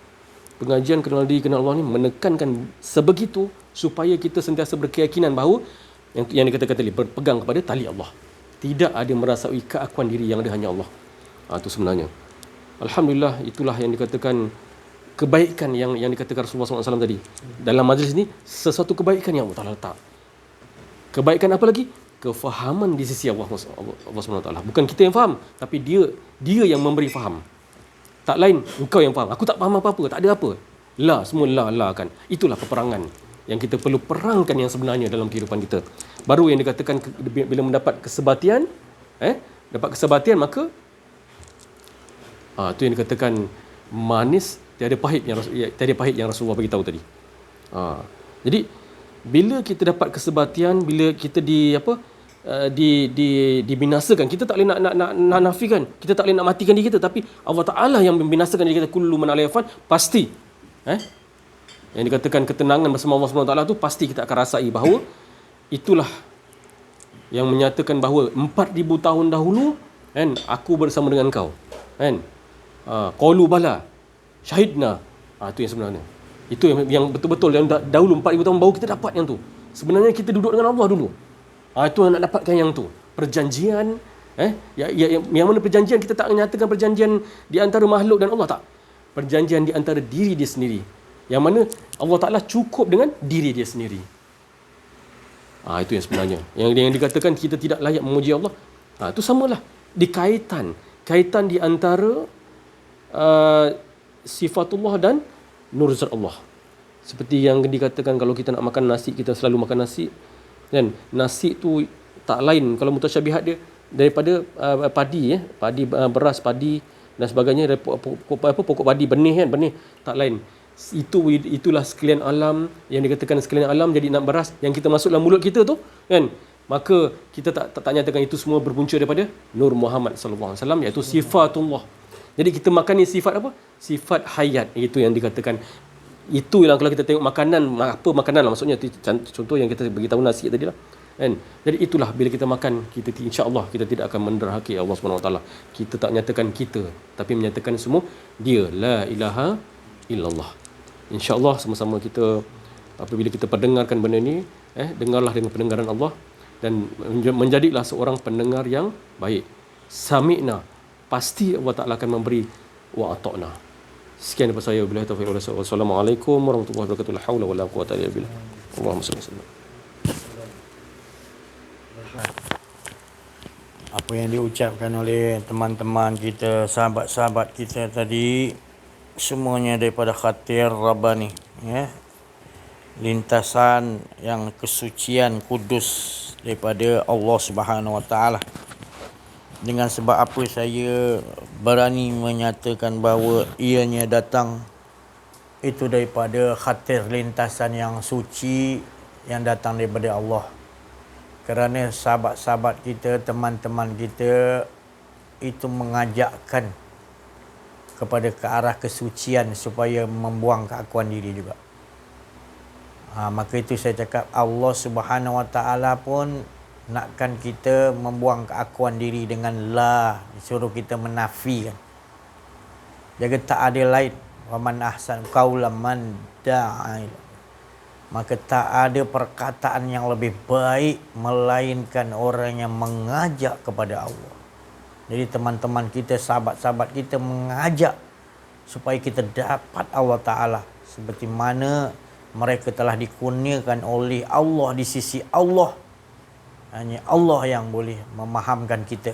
pengajian kenal diri kenal Allah ni menekankan sebegitu supaya kita sentiasa berkeyakinan bahawa yang dikatakan tadi, berpegang kepada tali Allah. Tidak ada merasai keakuan diri yang ada hanya Allah. Itu sebenarnya. Alhamdulillah, itulah yang dikatakan kebaikan yang dikatakan Rasulullah SAW tadi. Dalam majlis ni, sesuatu kebaikan yang Allah Ta'ala letak. Kebaikan apa lagi? Kefahaman di sisi Allah SWT. Bukan kita yang faham, tapi dia yang memberi faham. Tak lain, engkau yang faham. Aku tak faham apa-apa, tak ada apa. Semua la kan. Itulah peperangan yang kita perlu perangkan yang sebenarnya dalam kehidupan kita. Baru yang dikatakan bila mendapat kesebatian, dapat kesebatian, maka itu yang dikatakan manis tiada pahit yang Rasulullah beritahu tadi. Jadi bila kita dapat kesebatian, bila kita dibinasakan, kita tak boleh nak nafikan, kita tak boleh nak matikan diri kita, tapi Allah Ta'ala yang membinasakan diri kita. Kullu man 'alaiha fan, pasti Yang dikatakan ketenangan bersama Allah SWT tu pasti kita akan rasai bahawa itulah yang menyatakan bahawa 4,000 tahun dahulu kan aku bersama dengan kau. Kan? Qalu bala syahidna. Itu yang sebenarnya. Itu yang betul-betul yang dahulu 4,000 tahun baru kita dapat yang tu. Sebenarnya kita duduk dengan Allah dulu. Itu yang nak dapatkan yang tu. Perjanjian yang mana perjanjian kita tak menyatakan perjanjian di antara makhluk dan Allah, tak. Perjanjian di antara diri dia sendiri. Yang mana Allah Ta'ala cukup dengan diri dia sendiri. Itu yang sebenarnya. Yang dikatakan kita tidak layak memuji Allah. Itu samalah. Kaitan di antara sifatullah dan nur zat Allah. Seperti yang dikatakan kalau kita nak makan nasi, kita selalu makan nasi. Dan nasi tu tak lain kalau mutasyabihat dia daripada padi, beras, padi dan sebagainya, pokok padi, benih kan, benih tak lain. Itulah sekalian alam yang dikatakan sekalian alam jadi nak beras yang kita masuk dalam mulut kita tu kan, maka kita tak nyatakan itu semua berpunca daripada Nur Muhammad sallallahu alaihi wasallam, iaitu sifatullah. Jadi kita makan ni sifat apa? Sifat hayat. Itu yang dikatakan. Itu yang kalau kita tengok makanan, apa makanan lah maksudnya, contoh yang kita beritahu nasi tadi lah kan. Jadi itulah bila kita makan, kita insya-Allah kita tidak akan menderhaki Allah Subhanahu Wa Taala. Kita tak nyatakan kita, tapi menyatakan semua dia la ilaha illallah. InsyaAllah sama-sama kita apabila kita perdengarkan benda ni, dengarlah dengan pendengaran Allah dan menjadilah seorang pendengar yang baik. Sami'na, pasti Allah Ta'ala akan memberi wa ata'na. Sekian daripada saya. Wabillahi taufiq wal hidayah. Wassalamualaikum warahmatullahi wabarakatuh. La haula wala quwwata illa billah. Allahumma shalli alaihi wasallam. Apa yang diucapkan oleh teman-teman kita, sahabat-sahabat kita tadi, semuanya daripada khatir Rabbani, lintasan yang kesucian kudus daripada Allah Subhanahu Wa Taala. Dengan sebab apa saya berani menyatakan bahawa ianya datang itu daripada khatir lintasan yang suci yang datang daripada Allah. Kerana sahabat-sahabat kita, teman-teman kita itu mengajakkan kepada ke arah kesucian supaya membuang keakuan diri juga. Maka itu saya cakap Allah Subhanahu Wa Taala pun nakkan kita membuang keakuan diri dengan la, disuruh kita menafikan. Jaga tak ada lain. Wa man ahsan qaulan man da'a. Maka tak ada perkataan yang lebih baik melainkan orang yang mengajak kepada Allah. Jadi teman-teman kita, sahabat-sahabat kita mengajak supaya kita dapat Allah Ta'ala. Seperti mana mereka telah dikurniakan oleh Allah di sisi Allah. Hanya Allah yang boleh memahamkan kita.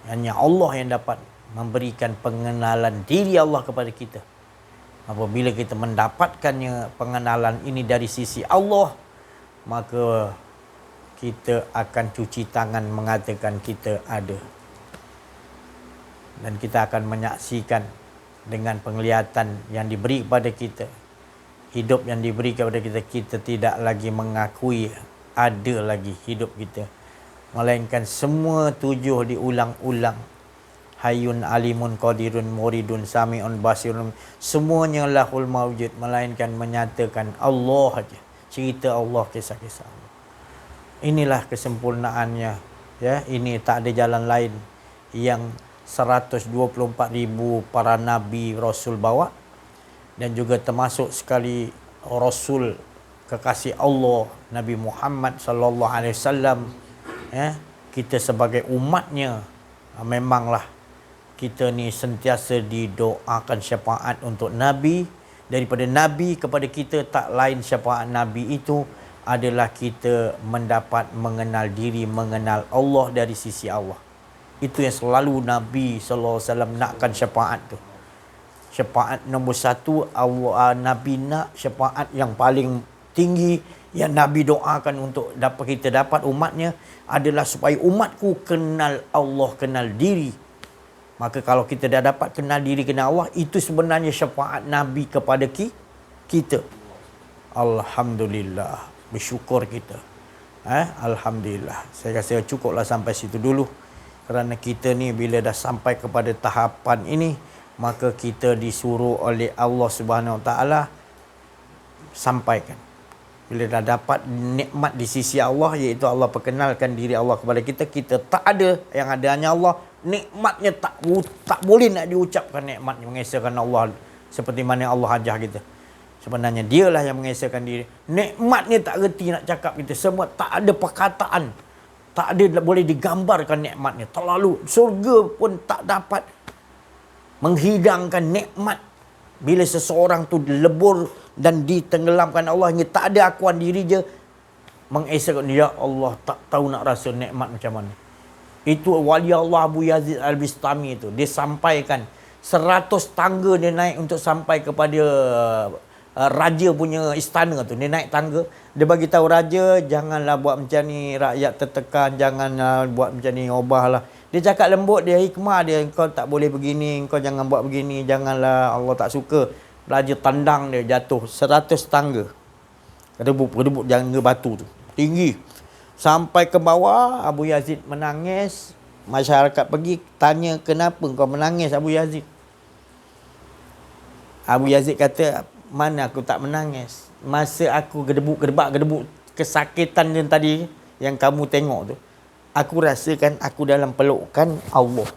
Hanya Allah yang dapat memberikan pengenalan diri Allah kepada kita. Apabila kita mendapatkannya pengenalan ini dari sisi Allah, maka kita akan cuci tangan mengatakan kita ada. Dan kita akan menyaksikan dengan penglihatan yang diberi kepada kita, hidup yang diberi kepada kita, kita tidak lagi mengakui ada lagi hidup kita, melainkan semua tujuh diulang-ulang. Hayyun alimun qadirun muridun sami'un basirun, semuanya lahul mawjud, melainkan menyatakan Allah saja, cerita Allah, kisah-kisah Allah. Inilah kesempurnaannya, ya. Ini tak ada jalan lain yang 124,000 para nabi rasul bawa, dan juga termasuk sekali rasul kekasih Allah Nabi Muhammad sallallahu alaihi wasallam, ya. Kita sebagai umatnya, memanglah kita ni sentiasa didoakan syafaat untuk Nabi. Daripada Nabi kepada kita, tak lain syafaat Nabi itu adalah kita mendapat mengenal diri, mengenal Allah dari sisi Allah. Itu yang selalu Nabi sallallahu alaihi wasallam nakkan syafaat tu. Syafaat nombor satu, Allah, Nabi nak syafaat yang paling tinggi yang Nabi doakan untuk kita dapat umatnya adalah supaya umatku kenal Allah, kenal diri. Maka kalau kita dah dapat kenal diri, kenal Allah, itu sebenarnya syafaat Nabi kepada kita. Alhamdulillah, bersyukur kita. Alhamdulillah. Saya rasa cukuplah sampai situ dulu. Kerana kita ni bila dah sampai kepada tahapan ini, maka kita disuruh oleh Allah Subhanahu Wa Taala sampaikan. Bila dah dapat nikmat di sisi Allah, iaitu Allah perkenalkan diri Allah kepada kita, kita tak ada, yang ada hanya Allah. Nikmatnya tak boleh nak diucapkan nikmatnya, mengesahkan Allah seperti mana Allah ajar kita. Sebenarnya dialah yang mengesahkan diri. Nikmatnya tak reti nak cakap kita. Semua tak ada perkataan. Tak ada boleh digambarkan nikmatnya. Terlalu surga pun tak dapat menghidangkan nikmat. Bila seseorang tu lebur dan ditenggelamkan Allah, hingga tak ada akuan diri je, mengesahkan, ya Allah, tak tahu nak rasa nikmat macam mana. Itu wali Allah Abu Yazid Al-Bistami itu. Dia sampaikan 100 tangga dia naik untuk sampai kepada raja punya istana tu. Dia naik tangga, dia bagi tahu raja, janganlah buat macam ni, rakyat tertekan, janganlah buat macam ni, ubahlah. Dia cakap lembut, dia hikmah dia, kau tak boleh begini, kau jangan buat begini, janganlah, Allah tak suka. Raja tendang dia jatuh 100 tangga. Kedebuk jangka batu tu. Tinggi. Sampai ke bawah, Abu Yazid menangis. Masyarakat pergi tanya, kenapa kau menangis Abu Yazid? Abu Yazid kata, mana aku tak menangis. Masa aku gedebuk kesakitan yang tadi yang kamu tengok tu, aku rasakan aku dalam pelukan Allah.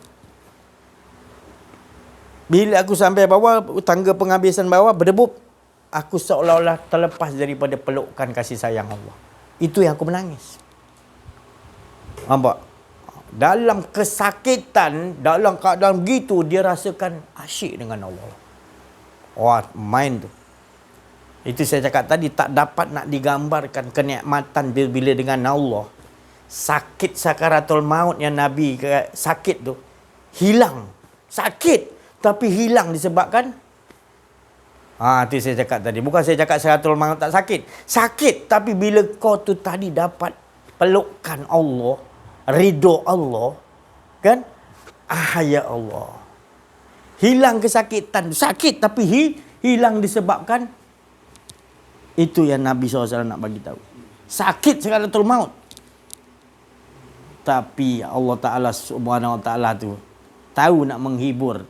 Bila aku sampai bawah, tangga penghabisan bawah berdebuk, aku seolah-olah terlepas daripada pelukan kasih sayang Allah. Itu yang aku menangis. Nampak? Dalam kesakitan, dalam keadaan begitu, dia rasakan asyik dengan Allah. Wah, main tu. Itu saya cakap tadi, tak dapat nak digambarkan kenikmatan bila dengan Allah. Sakit sakaratul maut yang Nabi sakit tu, hilang. Sakit, tapi hilang disebabkan itu saya cakap tadi. Bukan saya cakap sakaratul maut tak sakit. Sakit, tapi bila kau tu tadi dapat pelukan Allah, ridho Allah, kan? Ya Allah. Hilang kesakitan. Sakit tapi hilang disebabkan itu yang Nabi SAW nak bagi tahu. Sakit sakaratul maut, tapi Allah Ta'ala Subhanahu Wa Ta'ala tu tahu nak menghibur.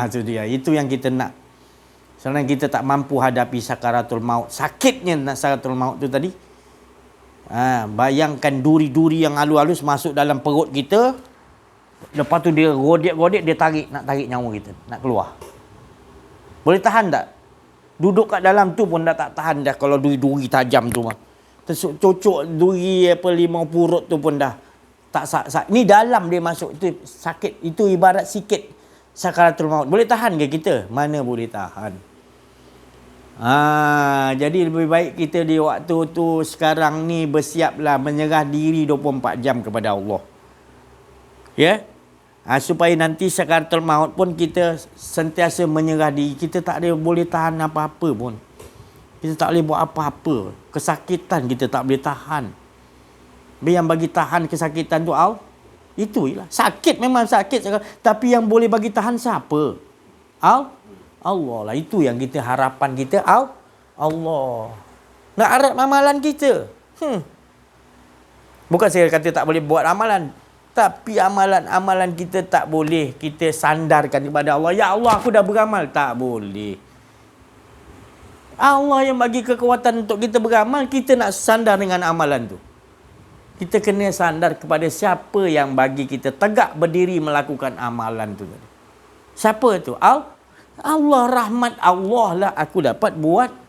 Itu dia. Itu yang kita nak. Sebenarnya kita tak mampu hadapi sakaratul maut. Sakitnya sakaratul maut tu tadi. Bayangkan duri-duri yang halus-halus masuk dalam perut kita. Lepas tu dia godek-godek, dia nak tarik nyawa kita, nak keluar. Boleh tahan tak? Duduk kat dalam tu pun dah tak tahan dah kalau duri-duri tajam tu mah. Cocok duri limau purut tu pun dah tak ni dalam dia masuk, itu sakit. Itu ibarat sikit sakaratul maut. Boleh tahan ke kita? Mana boleh tahan. Jadi lebih baik kita di waktu tu sekarang ni bersiaplah menyerah diri 24 jam kepada Allah. Ya? Supaya nanti sakaratul maut pun kita sentiasa menyerah diri. Kita tak boleh tahan apa-apa pun. Kita tak boleh buat apa-apa. Kesakitan kita tak boleh tahan. Yang bagi tahan kesakitan tu itu ialah. Sakit memang sakit. Tapi yang boleh bagi tahan siapa? Allah lah. Itu yang kita harapan kita. Allah. Nak harap amalan kita. Bukan saya kata tak boleh buat amalan. Tapi amalan-amalan kita tak boleh kita sandarkan kepada Allah. Ya Allah, aku dah beramal. Tak boleh. Allah yang bagi kekuatan untuk kita beramal, kita nak sandar dengan amalan tu. Kita kena sandar kepada siapa yang bagi kita tegak berdiri melakukan amalan tu. Siapa tu? Allah, rahmat Allah lah aku dapat buat.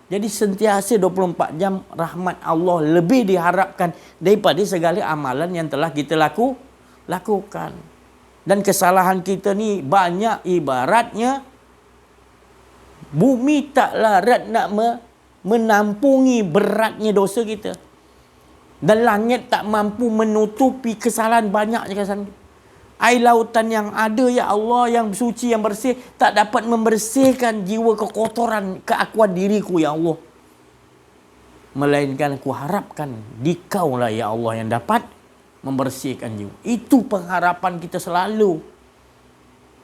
Jadi sentiasa 24 jam rahmat Allah lebih diharapkan daripada segala amalan yang telah kita lakukan. Dan kesalahan kita ni banyak, ibaratnya bumi tak larat nak menampungi beratnya dosa kita. Dan langit tak mampu menutupi kesalahan banyak je kesalahan. Air lautan yang ada, ya Allah, yang suci, yang bersih, tak dapat membersihkan jiwa kekotoran, keakuan diriku, ya Allah. Melainkan aku harapkan di Kau lah, ya Allah, yang dapat membersihkan jiwa. Itu pengharapan kita selalu.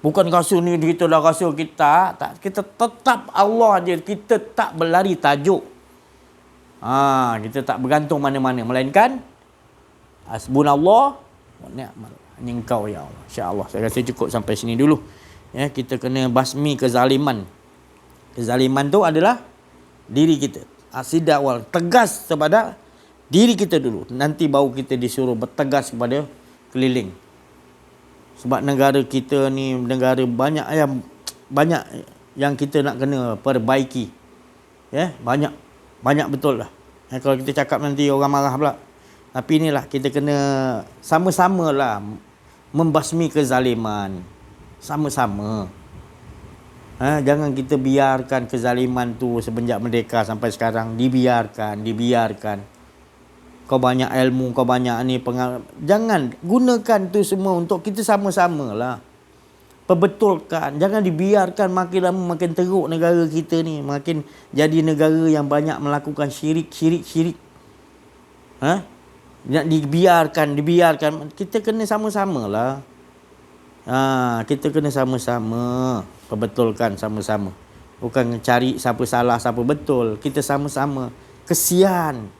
Bukan rasa ni kita dah rasa kita. Tak, kita tetap Allah je. Kita tak berlari tajuk. Kita tak bergantung mana-mana. Melainkan hasbunallah wa ni'mal wakil. Hanya Engkau, ya Allah. InsyaAllah. Saya rasa cukup sampai sini dulu. Ya, kita kena basmi kezaliman. Kezaliman tu adalah Diri kita. Sida awal tegas kepada diri kita dulu. Nanti baru kita disuruh bertegas kepada keliling. Sebab negara kita ni negara banyak yang kita nak kena perbaiki. Ya, banyak betul lah. Kalau kita cakap nanti orang marah pula. Tapi inilah kita kena sama-sama lah membasmi kezaliman. Sama-sama. Jangan kita biarkan kezaliman tu semenjak merdeka sampai sekarang. Dibiarkan. Kau banyak ilmu, kau banyak ni jangan gunakan tu semua untuk kita sama-sama lah. Perbetulkan. Jangan dibiarkan makin lama makin teruk negara kita ni. Makin jadi negara yang banyak melakukan syirik. Nak dibiarkan. Kita kena sama-sama lah. Kita kena sama-sama perbetulkan sama-sama. Bukan cari siapa salah, siapa betul. Kita sama-sama. Kesian.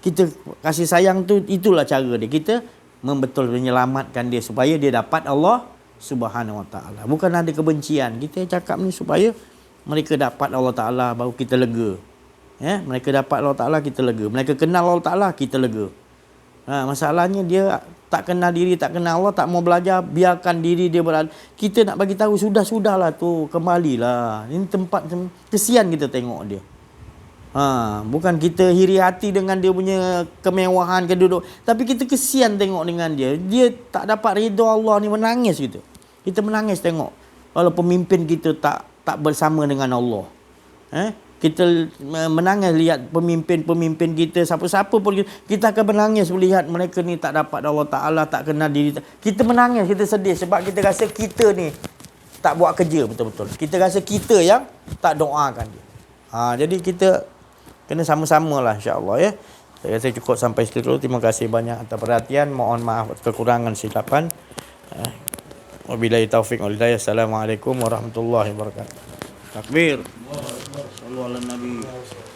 Kita kasih sayang tu, itulah cara dia. Kita menyelamatkan dia supaya dia dapat Allah Subhanahu Wa Taala. Bukan ada kebencian. Kita cakap ni supaya mereka dapat Allah Taala, baru kita lega. Ya, mereka dapat Allah Taala, kita lega. Mereka kenal Allah Taala, kita lega. Masalahnya dia tak kenal diri, tak kenal Allah, tak mau belajar, biarkan diri dia berada. Kita nak bagi tahu sudahlah tu, kembalilah. Ini tempat kesian kita tengok dia. Bukan kita iri hati dengan dia punya kemewahan, keduduk, tapi kita kesian tengok dengan dia. Dia tak dapat redha Allah ni, menangis gitu. Kita menangis tengok kalau pemimpin kita tak bersama dengan Allah. Kita menangis lihat pemimpin kita, siapa-siapa pun kita akan menangis melihat mereka ni tak dapat Allah Ta'ala, tak kenal diri. Kita menangis, kita sedih sebab kita rasa kita ni tak buat kerja betul-betul. Kita rasa kita yang tak doakan dia. Jadi kita kena sama-sama lah, insya-Allah ya. Saya rasa cukup sampai situ dulu. Terima kasih banyak atas perhatian. Mohon maaf kekurangan silapan. Wabillahi taufik wal hidayah. Assalamualaikum warahmatullahi wabarakatuh. Takbir. Sallallahu alaihi wasallam.